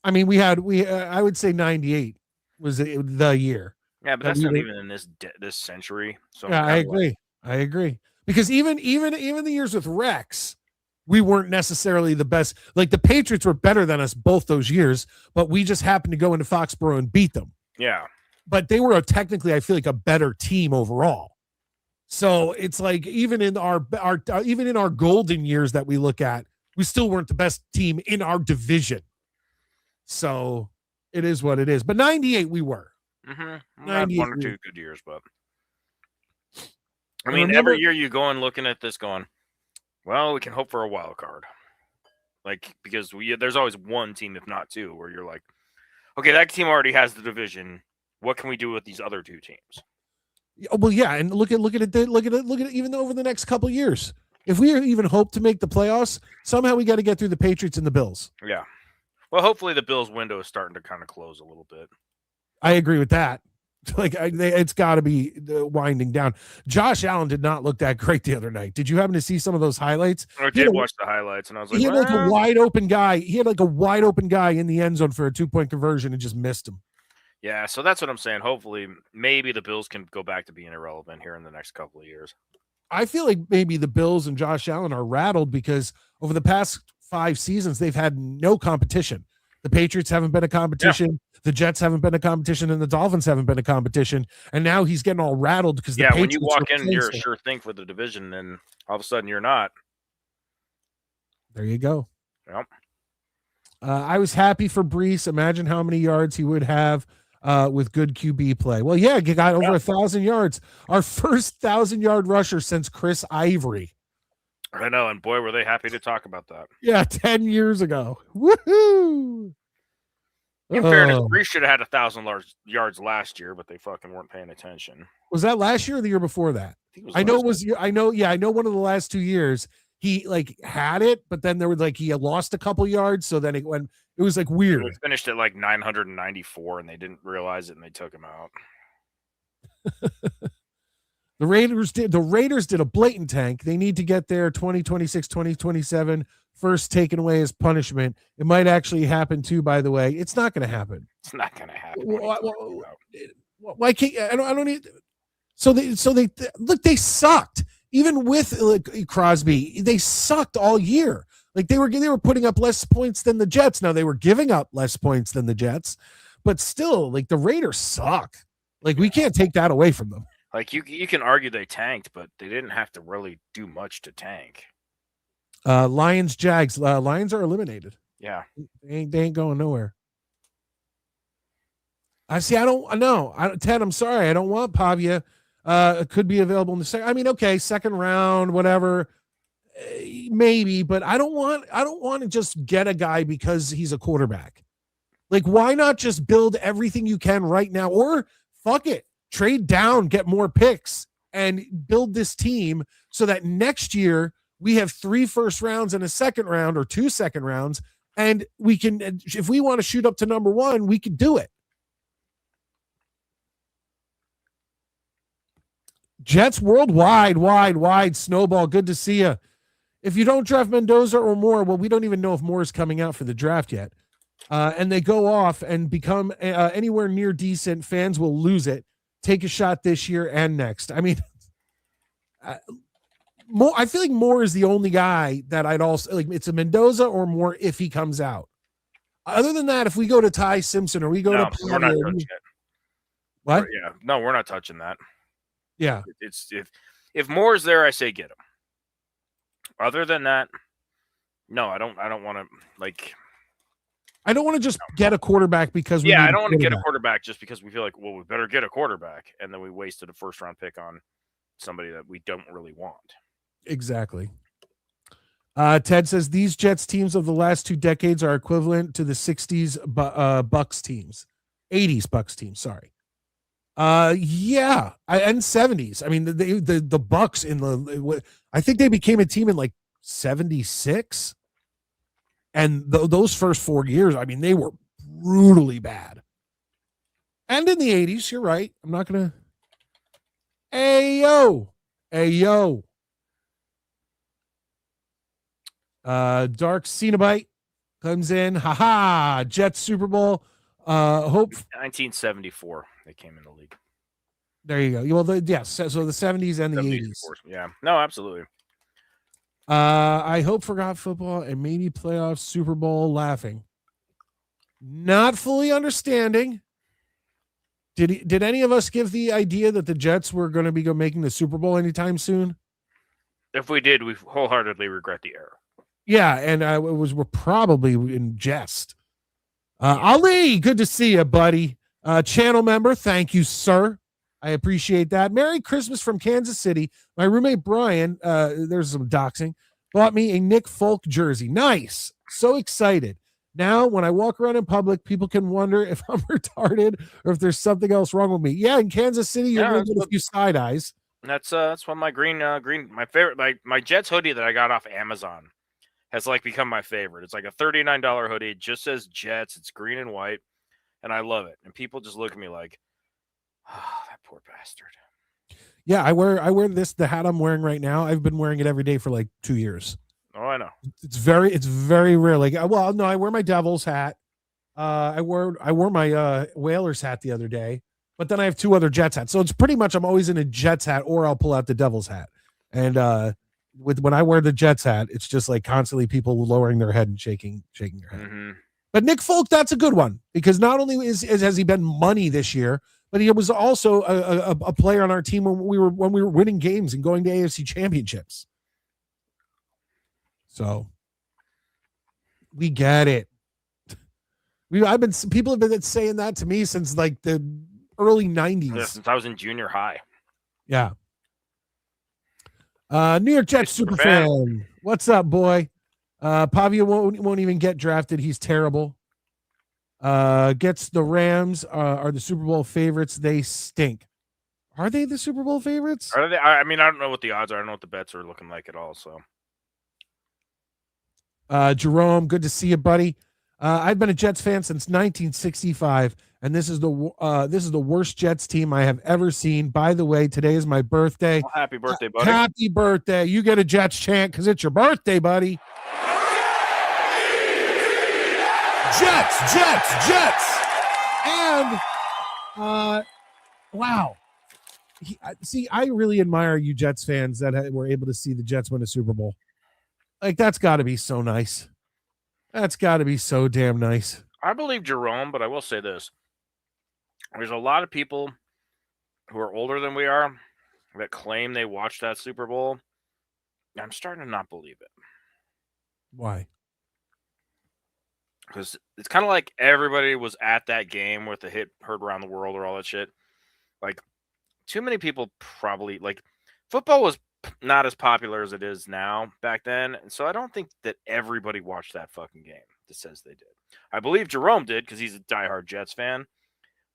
Speaker 1: I mean, I would say 98 was the year.
Speaker 2: Yeah, but that's not even in this century. So
Speaker 1: yeah, I agree. Because even the years with Rex, we weren't necessarily the best. Like the Patriots were better than us both those years, but we just happened to go into Foxborough and beat them.
Speaker 2: Yeah.
Speaker 1: But they were technically, I feel like, a better team overall. So it's like even in our golden years that we look at, we still weren't the best team in our division. So it is what it is. But 98 we were.
Speaker 2: Mm-hmm. We had 1 or 2 good years, but I mean, every year you go and looking at this going, well, we can hope for a wild card. Like, because there's always one team, if not 2, where you're like, okay, that team already has the division. What can we do with these other 2 teams?
Speaker 1: Well, yeah, and look at it even over the next couple of years. If we even hope to make the playoffs, somehow we got to get through the Patriots and the Bills.
Speaker 2: Yeah. Well, hopefully the Bills window is starting to kind of close a little bit.
Speaker 1: I agree with that. Like it's got to be winding down. Josh Allen did not look that great the other night. Did you happen to see some of those highlights?
Speaker 2: I did watch the highlights, and I was like,
Speaker 1: he had like a wide open guy. He had like a wide open guy in the end zone for a 2-point conversion and just missed him.
Speaker 2: Yeah, so that's what I'm saying. Hopefully, maybe the Bills can go back to being irrelevant here in the next couple of years.
Speaker 1: I feel like maybe the Bills and Josh Allen are rattled because over the past 5 seasons, they've had no competition. The Patriots haven't been a competition. Yeah. The Jets haven't been a competition, and the Dolphins haven't been a competition. And now he's getting all rattled because the Patriots
Speaker 2: when you walk in, you're a sure thing for the division, and all of a sudden you're not.
Speaker 1: There you go.
Speaker 2: Yep.
Speaker 1: I was happy for Brees. Imagine how many yards he would have with good QB play. Well, yeah, he got over 1,000 yards. Our first 1,000-yard rusher since Chris Ivory.
Speaker 2: I know, and boy, were they happy to talk about that.
Speaker 1: Yeah, 10 years ago. Woohoo!
Speaker 2: In fairness, Brees should have had 1,000 yards last year, but they fucking weren't paying attention.
Speaker 1: Was that last year or the year before that? I know one of the last 2 years he like had it, but then there was like he had lost a couple yards, so then it was like weird.
Speaker 2: It finished at like 994, and they didn't realize it, and they took him out.
Speaker 1: The Raiders did a blatant tank. They need to get their 2026, 2027 first taken away as punishment. It might actually happen too, by the way. It's not going to happen.
Speaker 2: It's not going to happen.
Speaker 1: Why can't I don't need so they look, they sucked. Even with like Crosby, they sucked all year. Like they were putting up less points than the Jets. Now they were giving up less points than the Jets, but still, like the Raiders suck. Like we can't take that away from them.
Speaker 2: Like you can argue they tanked, but they didn't have to really do much to tank.
Speaker 1: Lions, Jags. Lions are eliminated.
Speaker 2: Yeah,
Speaker 1: they ain't going nowhere. I don't know. Ted, I'm sorry. I don't want Pavia. It could be available in the second. I mean, okay, second round, whatever, maybe. But I don't want to just get a guy because he's a quarterback. Like, why not just build everything you can right now, or fuck it. Trade down, get more picks, and build this team so that next year we have 3 first rounds and a second round or 2 second rounds, and we can, if we want to shoot up to number 1, we can do it. Jets worldwide, wide snowball. Good to see you. If you don't draft Mendoza or Moore, well, we don't even know if Moore is coming out for the draft yet. And they go off and become anywhere near decent, fans will lose it. Take a shot this year and next. I mean, Moore, I feel like Moore is the only guy that I'd also like. It's a Mendoza or Moore if he comes out. Other than that, if we go to Ty Simpson or we go to
Speaker 2: we're not
Speaker 1: Pavia,
Speaker 2: touching it.
Speaker 1: what?
Speaker 2: Yeah, no, we're not touching that.
Speaker 1: Yeah,
Speaker 2: it's if Moore's there, I say get him. Other than that, no, I don't want to like.
Speaker 1: I don't want to just get a quarterback because we.
Speaker 2: Yeah, I don't want to get a quarterback just because we feel like, well, we better get a quarterback, and then we wasted a first-round pick on somebody that we don't really want.
Speaker 1: Exactly. Ted says these Jets teams of the last 2 decades are equivalent to the 60s Bucks teams, 80s Bucks teams. Sorry. Yeah, and 70s. I mean, the Bucks in the. I think they became a team in like 76, and those first 4 years, I mean, they were brutally bad. And in the 80s, you're right. I'm not gonna. Hey yo. Dark Cenobite comes in. Haha. Jets Super Bowl. Hope
Speaker 2: 1974 they came in the league.
Speaker 1: There you go. Well, yes. So the 70s and the 80s.
Speaker 2: Yeah. No, absolutely.
Speaker 1: I hope forgot football and maybe playoffs, Super Bowl. Laughing. Not fully understanding. Did any of us give the idea that the Jets were going to be making the Super Bowl anytime soon?
Speaker 2: If we did, we wholeheartedly regret the error.
Speaker 1: Yeah, and we're probably in jest. Ali, good to see you, buddy. Channel member, thank you, sir. I appreciate that. Merry Christmas from Kansas City. My roommate Brian, there's some doxing, bought me a Nick Folk jersey. Nice. So excited. Now, when I walk around in public, people can wonder if I'm retarded or if there's something else wrong with me. Yeah, in Kansas City, you're going to get a few side eyes.
Speaker 2: That's one of my green, my favorite, my Jets hoodie that I got off Amazon has like become my favorite. It's like a $39 hoodie. It just says Jets. It's green and white, and I love it. And people just look at me like, oh, that poor bastard.
Speaker 1: Yeah, I wear the hat I'm wearing right now. I've been wearing it every day for like 2 years.
Speaker 2: Oh, I know.
Speaker 1: It's very rare. Like, well, no, I wear my Devils hat. I wore my Whalers hat the other day, but then I have 2 other Jets hats. So it's pretty much I'm always in a Jets hat or I'll pull out the Devils hat. And when I wear the Jets hat, it's just like constantly people lowering their head and shaking their head.
Speaker 2: Mm-hmm.
Speaker 1: But Nick Folk, that's a good one because not only has he been money this year, but he was also a player on our team when we were winning games and going to AFC championships. So we get it. People have been saying that to me since like the early 90s.
Speaker 2: Yeah, since I was in junior high.
Speaker 1: Yeah. New York Jets super fan. What's up, boy? Pavia won't even get drafted. He's terrible. Gets the Rams are the Super Bowl favorites. They stink. Are they the Super Bowl favorites?
Speaker 2: Are they? I mean, I don't know what the odds are. I don't know what the bets are looking like at all. So,
Speaker 1: Jerome, good to see you, buddy. I've been a Jets fan since 1965, and this is the worst Jets team I have ever seen. By the way, today is my birthday.
Speaker 2: Well, happy birthday, buddy!
Speaker 1: Happy birthday! You get a Jets chant because it's your birthday, buddy. Jets, and wow. See, I really admire you Jets fans that were able to see the Jets win a Super Bowl. Like, that's got to be so nice. That's got to be so damn nice.
Speaker 2: I believe Jerome, but I will say this. There's a lot of people who are older than we are that claim they watched that Super Bowl. I'm starting to not believe it.
Speaker 1: Why?
Speaker 2: Because it's kind of like everybody was at that game with the hit heard around the world or all that shit. Like, too many people probably, like, football was not as popular as it is now back then. And so I don't think that everybody watched that fucking game that says they did. I believe Jerome did because he's a diehard Jets fan.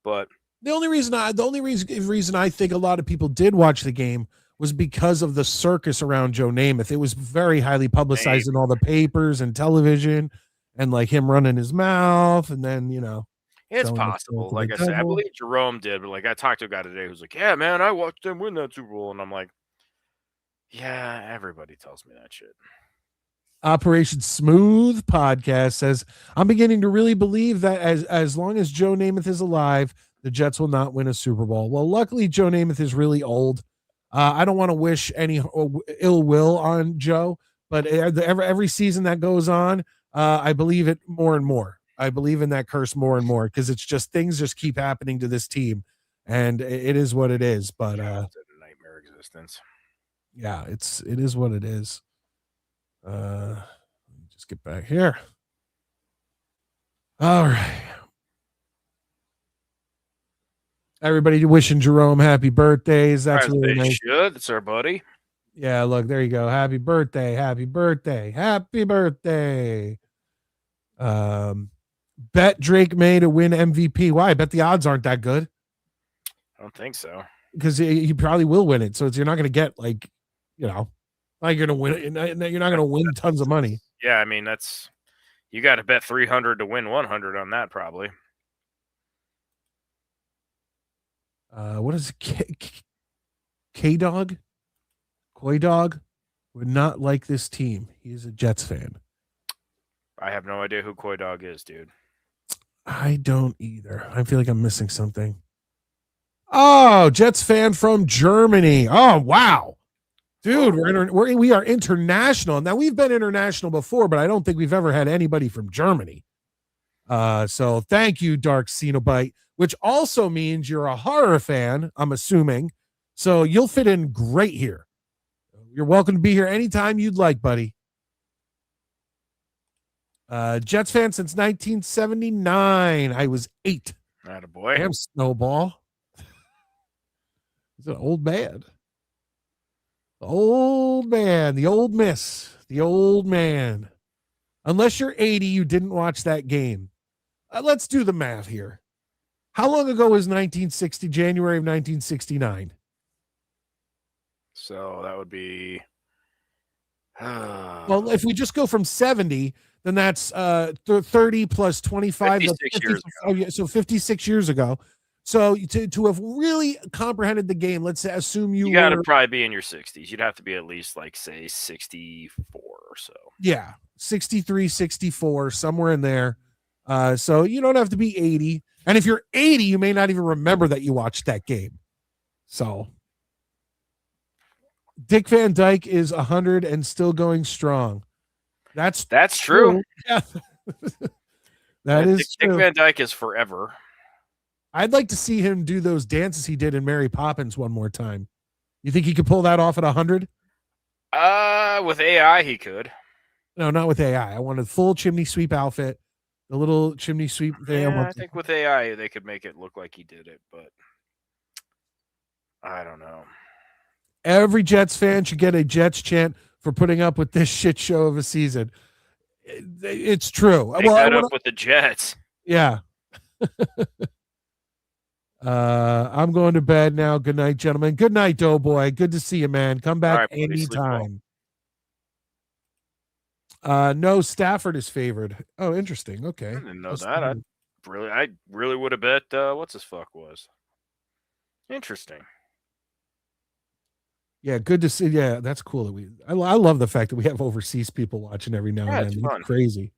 Speaker 2: But
Speaker 1: the only reason I think a lot of people did watch the game was because of the circus around Joe Namath. It was very highly publicized in all the papers and television, and like him running his mouth, and then
Speaker 2: it's possible. Like I said, I believe Jerome did, but like I talked to a guy today who's like, "Yeah, man, I watched them win that Super Bowl," and I'm like, "Yeah, everybody tells me that shit."
Speaker 1: Operation Smooth Podcast says, I'm beginning to really believe that as long as Joe Namath is alive, the Jets will not win a Super Bowl. Well, luckily, Joe Namath is really old. I don't want to wish any ill will on Joe, but every season that goes on, I believe it more and more. I believe in that curse more and more because it's just things just keep happening to this team, and it is what it is. But
Speaker 2: it's a nightmare existence.
Speaker 1: yeah, it is what it is. Let me just get back here. All right. Everybody wishing Jerome happy birthdays. That's
Speaker 2: As
Speaker 1: really
Speaker 2: they
Speaker 1: nice.
Speaker 2: should. It's our buddy.
Speaker 1: Yeah, look, there you go. Happy birthday. Happy birthday. Happy birthday. Bet Drake May to win MVP. Why? I bet the odds aren't that good.
Speaker 2: I don't think so.
Speaker 1: Because he probably will win it. So you're not going to get like, you know, like you're going to win it. You're not going to win tons of money.
Speaker 2: Yeah, I mean, you got to bet 300 to win 100 on that probably.
Speaker 1: What is K-Dog? Koi Dog would not like this team. He's a Jets fan.
Speaker 2: I have no idea who Koi Dog is, dude.
Speaker 1: I don't either. I feel like I'm missing something. Oh, Jets fan from Germany. Oh, wow. Dude, we are international. Now, we've been international before, but I don't think we've ever had anybody from Germany. So thank you, Dark Cenobite, which also means you're a horror fan, I'm assuming. So you'll fit in great here. You're welcome to be here anytime you'd like, buddy. Jets fan since 1979. I was 8.
Speaker 2: Attaboy.
Speaker 1: Damn, Snowball. He's an old man. The old man. The old miss. The old man. Unless you're 80, you didn't watch that game. Let's do the math here. How long ago was 1960, January of 1969?
Speaker 2: So that would be.
Speaker 1: Well, if we just go from 70, then that's 30 plus 25.
Speaker 2: 56 years ago.
Speaker 1: So 56 years ago. So to have really comprehended the game, let's assume you
Speaker 2: got to probably be in your 60s. You'd have to be at least like, say, 64 or so.
Speaker 1: Yeah, 63, 64, somewhere in there. So you don't have to be 80. And if you're 80, you may not even remember that you watched that game. So Dick Van Dyke is 100 and still going strong. That's
Speaker 2: true.
Speaker 1: Yeah. That is
Speaker 2: Dick
Speaker 1: true.
Speaker 2: Van Dyke is forever.
Speaker 1: I'd like to see him do those dances he did in Mary Poppins one more time. You think he could pull that off at 100?
Speaker 2: With AI, he could.
Speaker 1: No, not with AI. I want a full chimney sweep outfit. The little chimney sweep thing.
Speaker 2: Yeah, I think with AI, they could make it look like he did it, but I don't know.
Speaker 1: Every Jets fan should get a Jets chant for putting up with this shit show of a season. It's true.
Speaker 2: Make that up with the Jets.
Speaker 1: Yeah. I'm going to bed now. Good night, gentlemen. Good night, Doughboy. Good to see you, man. Come back anytime. No, Stafford is favored. Oh, interesting. Okay.
Speaker 2: I didn't know that. I really would have bet what's his fuck was. Interesting.
Speaker 1: Yeah, good to see. Yeah, that's cool. That I love the fact that we have overseas people watching every now and then. It's crazy.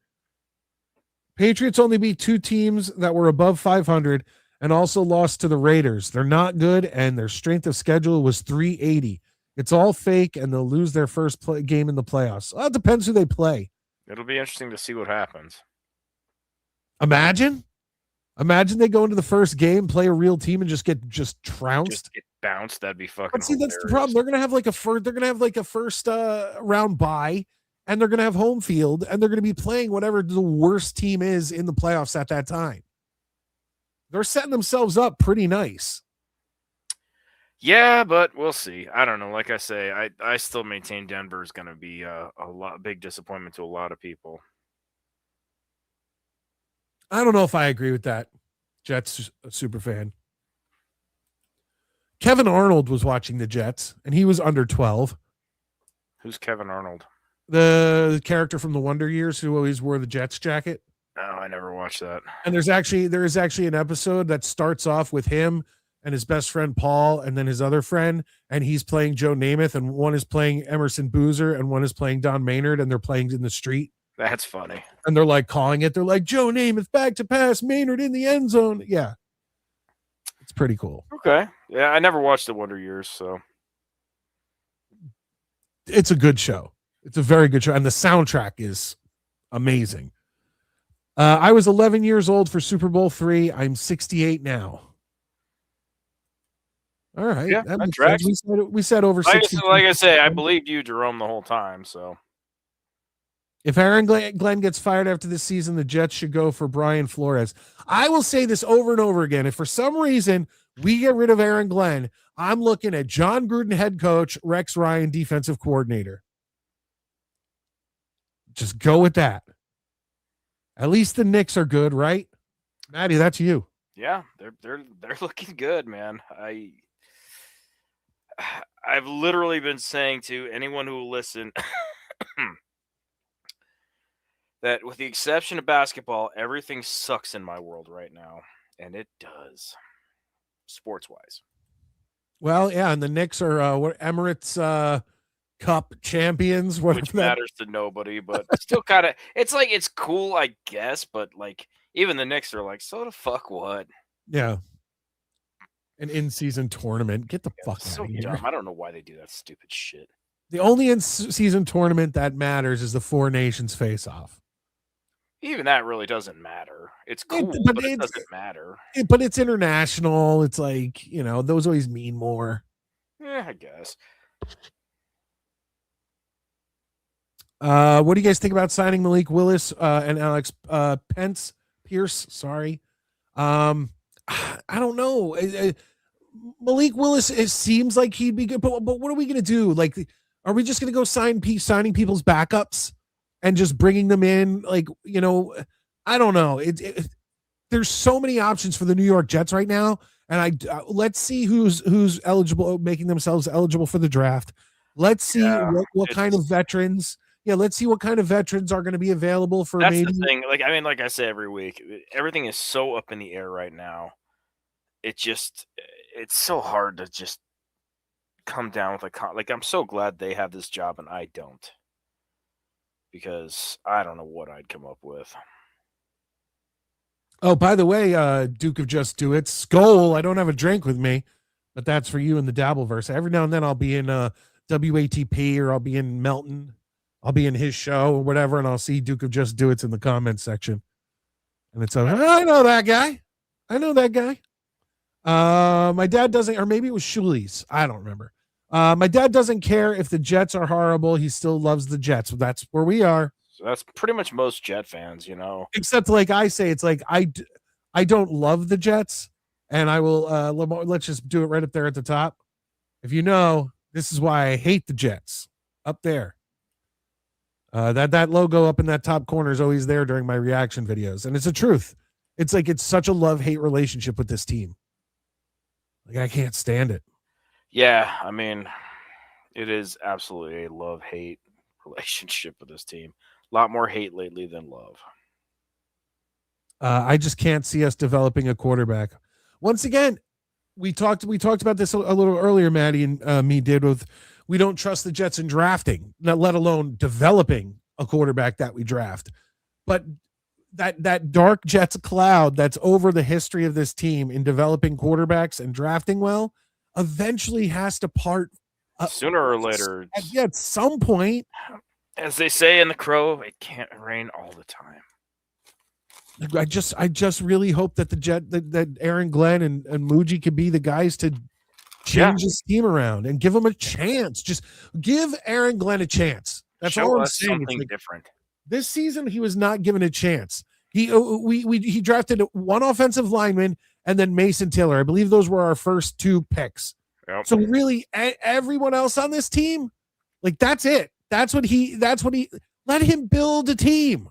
Speaker 1: Patriots only beat 2 teams that were above 500 and also lost to the Raiders. They're not good, and their strength of schedule was 380. It's all fake, and they'll lose their first game in the playoffs. Well, it depends who they play.
Speaker 2: It'll be interesting to see what happens.
Speaker 1: Imagine they go into the first game, play a real team, and just get trounced.
Speaker 2: Just get bounced. That'd be fucking.
Speaker 1: But see, that's the problem. They're gonna have like a first round bye, and they're gonna have home field, and they're gonna be playing whatever the worst team is in the playoffs at that time. They're setting themselves up pretty nice.
Speaker 2: Yeah, but we'll see. I don't know. Like I say, I still maintain Denver is going to be a big disappointment to a lot of people.
Speaker 1: I don't know if I agree with that. Jets super fan. Kevin Arnold was watching the Jets, and he was under 12.
Speaker 2: Who's Kevin Arnold?
Speaker 1: The character from the Wonder Years who always wore the Jets jacket.
Speaker 2: No, I never watched that.
Speaker 1: And there is actually an episode that starts off with him and his best friend Paul, and then his other friend, and he's playing Joe Namath, and one is playing Emerson Boozer, and one is playing Don Maynard, and they're playing in the street.
Speaker 2: That's funny.
Speaker 1: And they're like calling it. They're like, Joe Namath back to pass, Maynard in the end zone. Yeah. It's pretty cool.
Speaker 2: Okay. Yeah, I never watched the Wonder Years, so.
Speaker 1: it's a good show. It's a very good show, and the soundtrack is amazing. I was 11 years old for Super Bowl III. I'm 68 now. All right,
Speaker 2: Yeah,
Speaker 1: that
Speaker 2: that
Speaker 1: makes sense.
Speaker 2: tracks.
Speaker 1: We said over 60.
Speaker 2: Like I say, I believed you, Jerome, the whole time. So
Speaker 1: If Aaron Glenn gets fired after this season, the Jets should go for Brian Flores. I will say this over and over again. If for some reason we get rid of Aaron Glenn, I'm looking at John Gruden head coach, Rex Ryan defensive coordinator. Just go with that. At least the Knicks are good, right? Maddie, that's you.
Speaker 2: yeah, they're looking good, man. I've literally been saying to anyone who will listen that with the exception of basketball, everything sucks in my world right now. And it does. Sports wise.
Speaker 1: Well, yeah, and the Knicks are what Emirates Cup champions,
Speaker 2: which matters to nobody, but still kind of it's like it's cool, I guess, but like even the Knicks are like, so the fuck what?
Speaker 1: Yeah. An in-season tournament. Get the fuck out of here.
Speaker 2: Dumb. I don't know why they do that stupid shit.
Speaker 1: The only in-season tournament that matters is the Four Nations face-off.
Speaker 2: Even that really doesn't matter. It's cool, but it doesn't matter.
Speaker 1: But it's international. It's like, those always mean more.
Speaker 2: Yeah, I guess.
Speaker 1: What do you guys think about signing Malik Willis and Alex Pierce? Sorry. I don't know. Malik Willis, it seems like he'd be good, but what are we going to do? Like, are we just going to go signing people's backups and just bringing them in? Like, I don't know. There's so many options for the New York Jets right now, and let's see who's eligible, making themselves eligible for the draft. Let's see what kind of veterans. Yeah, let's see what kind of veterans are going to be available for.
Speaker 2: That's the thing. Like I say every week, everything is so up in the air right now. It's so hard to just come down with like I'm so glad they have this job and I don't, because I don't know what I'd come up with.
Speaker 1: Oh, by the way, Duke of Just Do It, Skull, I don't have a drink with me, but that's for you in the Dabbleverse. Every now and then I'll be in WATP or I'll be in Melton. I'll be in his show or whatever, and I'll see Duke of Just Do It's in the comments section. And it's like, I know that guy. My dad doesn't, or maybe it was Shuli's. I don't remember. My dad doesn't care if the Jets are horrible. He still loves the Jets. So that's where we are.
Speaker 2: So that's pretty much most Jet fans,
Speaker 1: Except like I say, it's like I don't love the Jets, and I will let's just do it right up there at the top. If you know, this is why I hate the Jets. Up there. That logo up in that top corner is always there during my reaction videos, and it's the truth. It's like it's such a love-hate relationship with this team. Like I can't stand it.
Speaker 2: Yeah, I mean, it is absolutely a love-hate relationship with this team. A lot more hate lately than love.
Speaker 1: I just can't see us developing a quarterback. Once again, we talked about this a little earlier, Maddie and me did with. We don't trust the Jets in drafting, not let alone developing a quarterback that we draft. But that dark Jets cloud that's over the history of this team in developing quarterbacks and drafting well eventually has to part.
Speaker 2: Sooner or later.
Speaker 1: At some point.
Speaker 2: As they say in The Crow, it can't rain all the time.
Speaker 1: I just really hope that that Aaron Glenn and Muji could be the guys to change his team around and give him a chance. Just give Aaron Glenn a chance. That's all I'm saying.
Speaker 2: Something different.
Speaker 1: This season, he was not given a chance. He drafted one offensive lineman and then Mason Taylor. I believe those were our first two picks.
Speaker 2: Yep.
Speaker 1: So really, everyone else on this team, like that's it. That's what he. Let him build a team.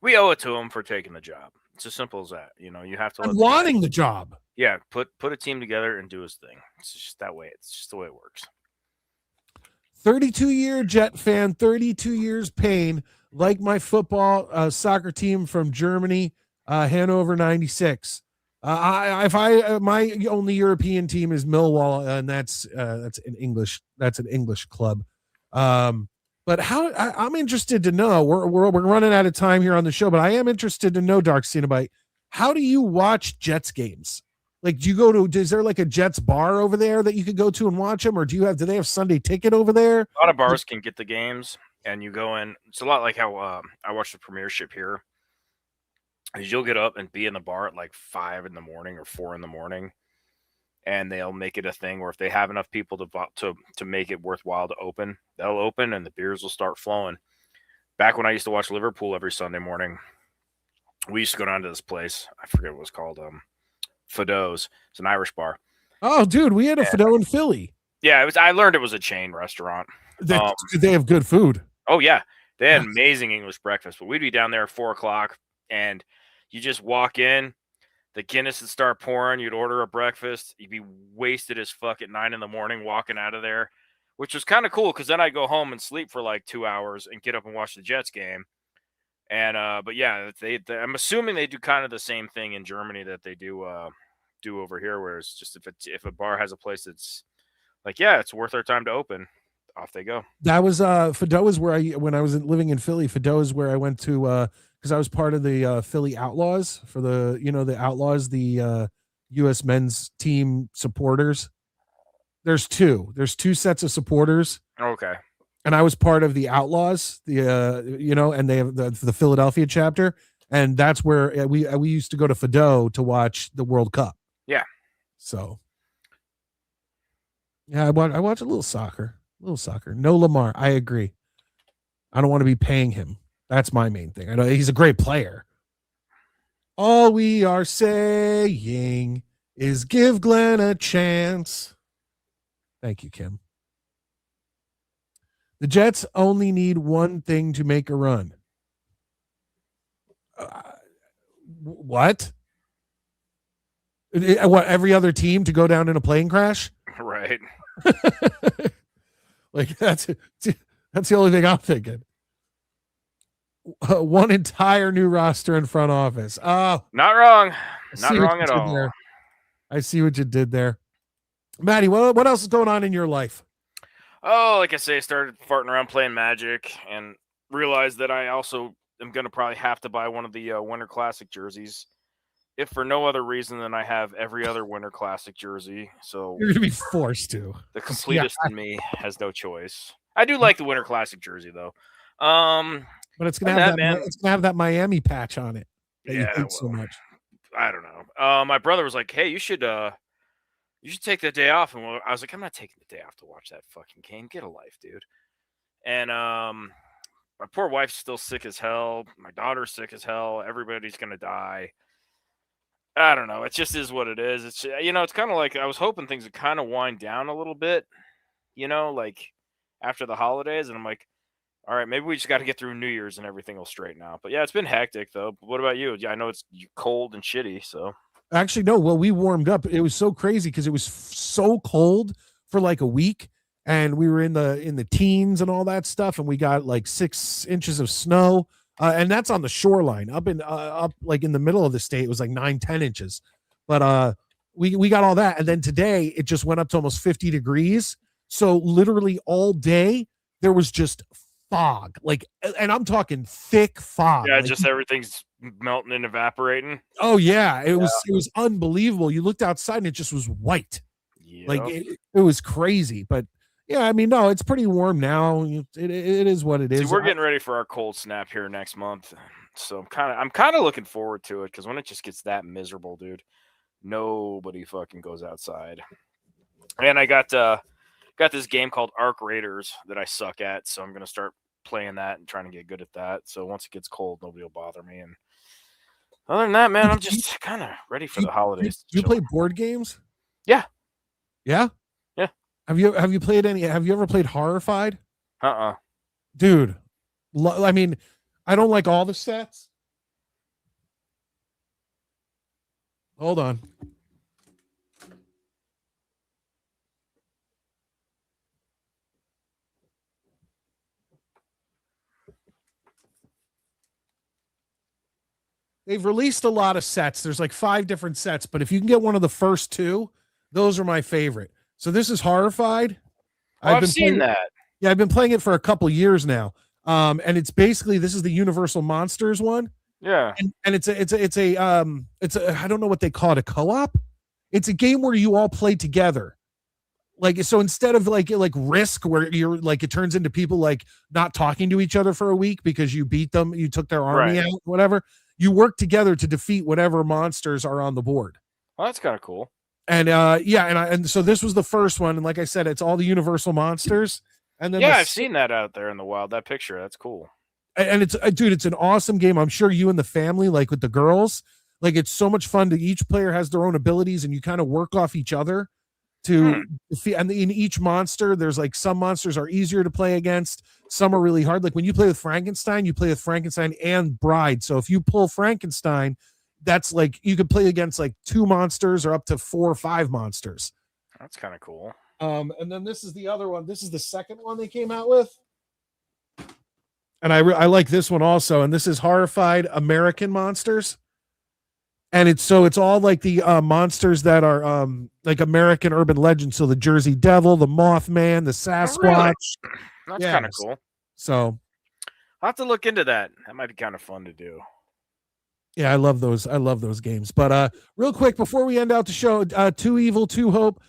Speaker 2: We owe it to him for taking the job. It's as simple as that. You have to.
Speaker 1: I'm wanting the job.
Speaker 2: Yeah, put a team together and do his thing. It's just that way. It's just the way it works.
Speaker 1: 32-year Jet fan, 32 years pain, like my football soccer team from Germany, Hanover 96. My only European team is Millwall, and that's an English club. But I'm interested to know. We're running out of time here on the show, but I am interested to know, Dark Cenobite, how do you watch Jets games? Like, do you go to? Is there like a Jets bar over there that you could go to and watch them, or do they have Sunday ticket over there?
Speaker 2: A lot of bars can get the games, and you go in. It's a lot like how I watch the Premiership here. Is you'll get up and be in the bar at like 5 in the morning or 4 in the morning, and they'll make it a thing where if they have enough people to make it worthwhile to open, they'll open and the beers will start flowing. Back when I used to watch Liverpool every Sunday morning, we used to go down to this place. I forget what it was called. Fido's. It's an Irish bar.
Speaker 1: Oh, dude, we had a Fido in Philly.
Speaker 2: Yeah, it was. I learned it was a chain restaurant.
Speaker 1: They have good food.
Speaker 2: Oh yeah, they had amazing English breakfast. But we'd be down there at 4:00, and you just walk in, the Guinness would start pouring. You'd order a breakfast. You'd be wasted as fuck at 9 in the morning walking out of there, which was kind of cool because then I'd go home and sleep for like 2 hours and get up and watch the Jets game. And but yeah, I'm assuming they do kind of the same thing in Germany that they do over here, where it's just if a bar has a place that's like, yeah, it's worth our time to open, off they go.
Speaker 1: That was Fido is where when I was living in Philly. Fido is where I went to because I was part of the Philly Outlaws for the Outlaws, the U.S. men's team supporters. There's two sets of supporters.
Speaker 2: Okay.
Speaker 1: And I was part of the Outlaws, and they have the Philadelphia chapter, and that's where we used to go to Fido to watch the World Cup.
Speaker 2: Yeah.
Speaker 1: So, yeah, I watch a little soccer. No Lamar. I agree. I don't want to be paying him. That's my main thing. I know he's a great player. All we are saying is give Glenn a chance. Thank you, Kim. The Jets only need one thing to make a run. What? What? Every other team to go down in a plane crash?
Speaker 2: Right.
Speaker 1: Like that's the only thing I'm thinking. One entire new roster in front office. Oh,
Speaker 2: not wrong. Not wrong at all.
Speaker 1: There. I see what you did there, Maddie. What else is going on in your life?
Speaker 2: Oh, like I say, I started farting around playing Magic and realized that I also am going to probably have to buy one of the Winter Classic jerseys, if for no other reason than I have every other Winter Classic jersey. So
Speaker 1: you're going to be forced to.
Speaker 2: The completist in me has no choice. I do like the Winter Classic jersey though.
Speaker 1: But it's going to have it's going to have that Miami patch on it that you hate so much.
Speaker 2: I don't know. My brother was like, "Hey, you should take the day off." And I was like, "I'm not taking the day off to watch that fucking game. Get a life, dude." And my poor wife's still sick as hell. My daughter's sick as hell. Everybody's gonna die. I don't know. It just is what it is. It's it's kind of like I was hoping things would kind of wind down a little bit, like after the holidays. And I'm like, all right, maybe we just got to get through New Year's and everything will straighten out. But yeah, it's been hectic though. But what about you? Yeah, I know it's cold and shitty. So
Speaker 1: actually, no. Well, we warmed up. It was so crazy because it was so cold for like a week, and we were in the teens and all that stuff, and we got like 6 inches of snow, and that's on the shoreline. Up like in the middle of the state, it was like 9-10 inches. But we got all that, and then today it just went up to almost 50 degrees. So literally all day there was just fog, and I'm talking thick fog.
Speaker 2: Yeah, just everything's melting and evaporating.
Speaker 1: Oh yeah, it was unbelievable. You looked outside and it just was white.
Speaker 2: Yep.
Speaker 1: Like it was crazy. But yeah, I mean, no, it's pretty warm now. It is what it is.
Speaker 2: See, we're getting ready for our cold snap here next month, so I'm kind of looking forward to it because when it just gets that miserable, dude, nobody fucking goes outside. And I got this game called Arc Raiders that I suck at, so I'm gonna start playing that and trying to get good at that. So once it gets cold, nobody will bother me. And other than that, man, I'm just kind of ready for the holidays.
Speaker 1: Do you play board games?
Speaker 2: Yeah.
Speaker 1: Yeah?
Speaker 2: Yeah.
Speaker 1: Have you played any? Have you ever played Horrified? Dude, I mean, I don't like all the sets. Hold on. They've released a lot of sets. There's like 5 different sets, but if you can get one of the first 2, those are my favorite. So this is Horrified.
Speaker 2: I've been seen that.
Speaker 1: Yeah, I've been playing it for a couple years now. And it's basically, this is the Universal Monsters one.
Speaker 2: Yeah.
Speaker 1: And it's a I don't know what they call it, a co-op. it's a game where you all play together. Like, so instead of like Risk, where you're like, it turns into people like not talking to each other for a week because you beat them, you took their army out, whatever. You work together to defeat whatever monsters are on the board.
Speaker 2: Well, that's kind of cool.
Speaker 1: And and so this was the first one, and like I said, it's all the Universal monsters. And then
Speaker 2: I've seen that out there in the wild. That picture, that's cool.
Speaker 1: And it's dude, it's an awesome game. I'm sure you and the family, like with the girls, like it's so much fun. To each player has their own abilities, and you kind of work off each other to defeat. And in each monster, there's like some monsters are easier to play against, some are really hard. Like when you play with Frankenstein, you play with Frankenstein and Bride. So if you pull Frankenstein, that's like you could play against like 2 monsters or up to 4 or 5 monsters.
Speaker 2: That's kind of cool.
Speaker 1: And then this is the other one. This is the second one they came out with. And I like this one also. And this is Horrified American Monsters. And it's all like the monsters that are like American urban legends. So the Jersey Devil, the Mothman, the Sasquatch.
Speaker 2: Oh, really? That's kind of cool.
Speaker 1: So
Speaker 2: I'll have to look into that. That might be kind of fun to do.
Speaker 1: Yeah, I love those games. But real quick before we end out the show, Too Evil, Too Hope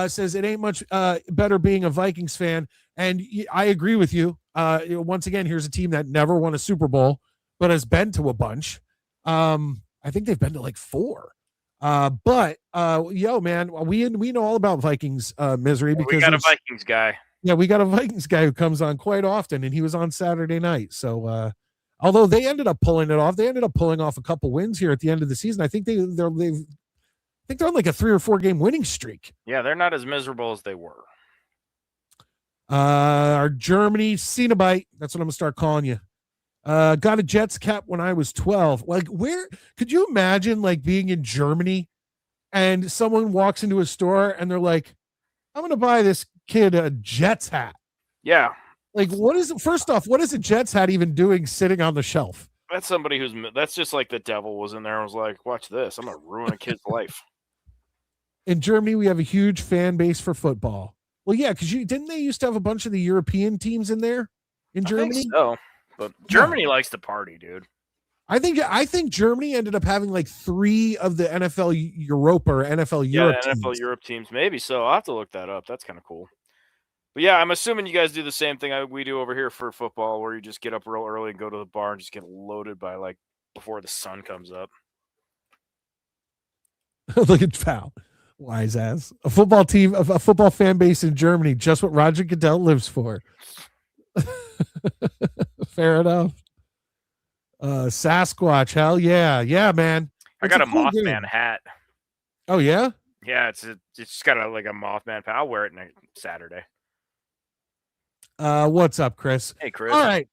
Speaker 1: says it ain't much better being a Vikings fan, and I agree with you. Once again, here's a team that never won a Super Bowl but has been to a bunch. I think they've been to like 4. But yo, man, we know all about Vikings misery because
Speaker 2: we got a Vikings guy.
Speaker 1: Yeah, we got a Vikings guy who comes on quite often, and he was on Saturday night. So although they ended up pulling it off, they ended up pulling off a couple wins here at the end of the season. I think they're on like a 3 or 4 game winning streak.
Speaker 2: Yeah, they're not as miserable as they were.
Speaker 1: Our Germany Cenobite, that's what I'm gonna start calling you. Got a Jets cap when I was 12. Like, where could you imagine like being in Germany and someone walks into a store and they're like, I'm gonna buy this kid a Jets hat?
Speaker 2: Yeah.
Speaker 1: Like, first off, what is a Jets hat even doing sitting on the shelf?
Speaker 2: That's somebody that's just like the devil was in there and was like, watch this. I'm going to ruin a kid's life.
Speaker 1: In Germany, we have a huge fan base for football. Well, yeah, because didn't they used to have a bunch of the European teams in there in Germany?
Speaker 2: I think so, but Germany likes to party, dude.
Speaker 1: I think Germany ended up having like 3 of the NFL Europa or NFL Europe teams.
Speaker 2: NFL Europe teams, maybe so. I'll have to look that up. That's kind of cool. But yeah, I'm assuming you guys do the same thing we do over here for football, where you just get up real early and go to the bar and just get loaded by like before the sun comes up.
Speaker 1: Look at Foul. Wise ass. A football team, a football fan base in Germany, just what Roger Goodell lives for. Fair enough. Sasquatch, hell yeah. Yeah, man.
Speaker 2: I got a cool Mothman hat.
Speaker 1: Oh, yeah?
Speaker 2: Yeah, it's just got like a Mothman hat. I'll wear it next Saturday.
Speaker 1: What's up, Chris?
Speaker 2: Hey, Chris.
Speaker 1: All right.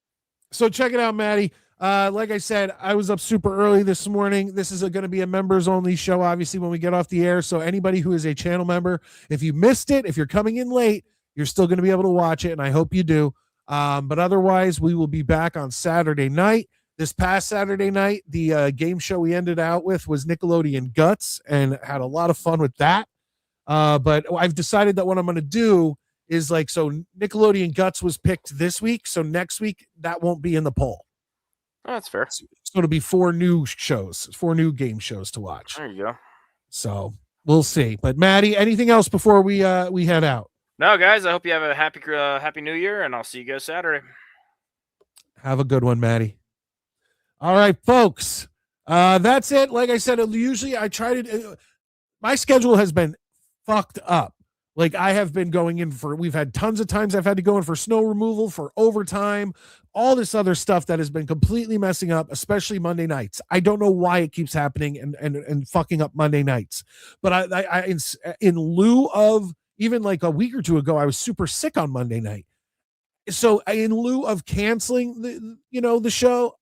Speaker 1: So check it out, Maddie. Like I said, I was up super early this morning. This is going to be a members only show, obviously, when we get off the air. So anybody who is a channel member, if you missed it, if you're coming in late, you're still going to be able to watch it. And I hope you do. But otherwise, we will be back on Saturday night. This past Saturday night, the game show we ended out with was Nickelodeon Guts, and had a lot of fun with that. But I've decided that what I'm going to do is like, so Nickelodeon Guts was picked this week. So next week, that won't be in the poll.
Speaker 2: Oh, that's fair.
Speaker 1: So it'll be 4 new shows, 4 new game shows to watch.
Speaker 2: There you go.
Speaker 1: So we'll see. But Maddie, anything else before we head out?
Speaker 2: No, guys, I hope you have a happy New Year, and I'll see you guys Saturday.
Speaker 1: Have a good one, Maddie. All right, folks. That's it. Like I said, usually I try to. My schedule has been fucked up. Like I have been going in for. We've had tons of times I've had to go in for snow removal, for overtime, all this other stuff that has been completely messing up, especially Monday nights. I don't know why it keeps happening and fucking up Monday nights. But I in lieu of even like a week or 2 ago, I was super sick on Monday night. So in lieu of canceling the show,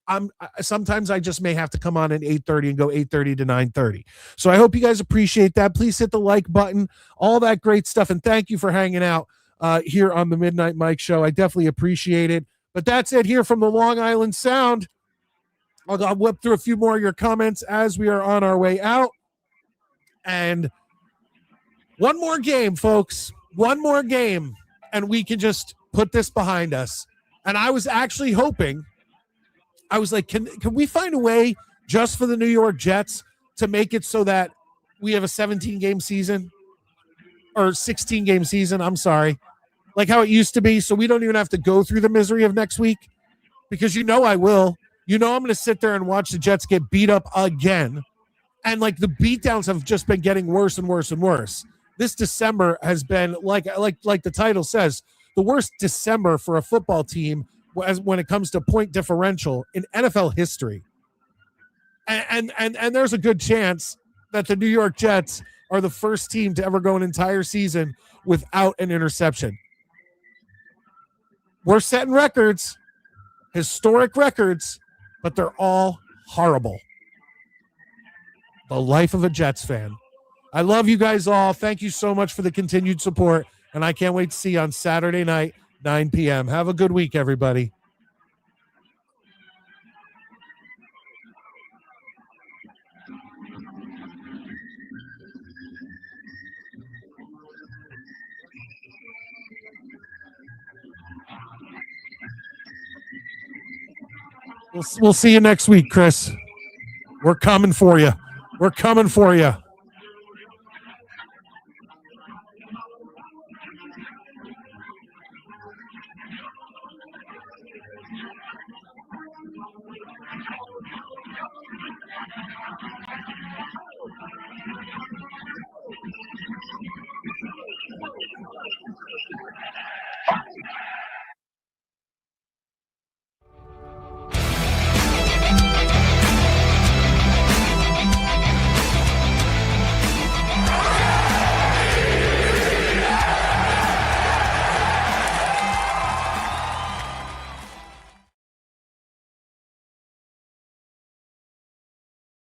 Speaker 1: sometimes I just may have to come on at 8:30 and go 8:30 to 9:30. So I hope you guys appreciate that. Please hit the like button, all that great stuff. And thank you for hanging out here on the Midnight Mike Show. I definitely appreciate it. But that's it here from the Long Island Sound. I'll whip through a few more of your comments as we are on our way out. And one more game, folks. One more game. And we can just put this behind us. And I was actually hoping, I was like, can we find a way just for the New York Jets to make it so that we have a 17-game season or 16-game season. I'm sorry. Like how it used to be. So we don't even have to go through the misery of next week because I will. I'm going to sit there and watch the Jets get beat up again. And like the beatdowns have just been getting worse and worse and worse. This December has been like the title says, the worst December for a football team when it comes to point differential in NFL history. And there's a good chance that the New York Jets are the first team to ever go an entire season without an interception. We're setting records, historic records, but they're all horrible. The life of a Jets fan. I love you guys all. Thank you so much for the continued support, and I can't wait to see you on Saturday night, 9 p.m. Have a good week, everybody. We'll see you next week, Chris. We're coming for you. We're coming for you.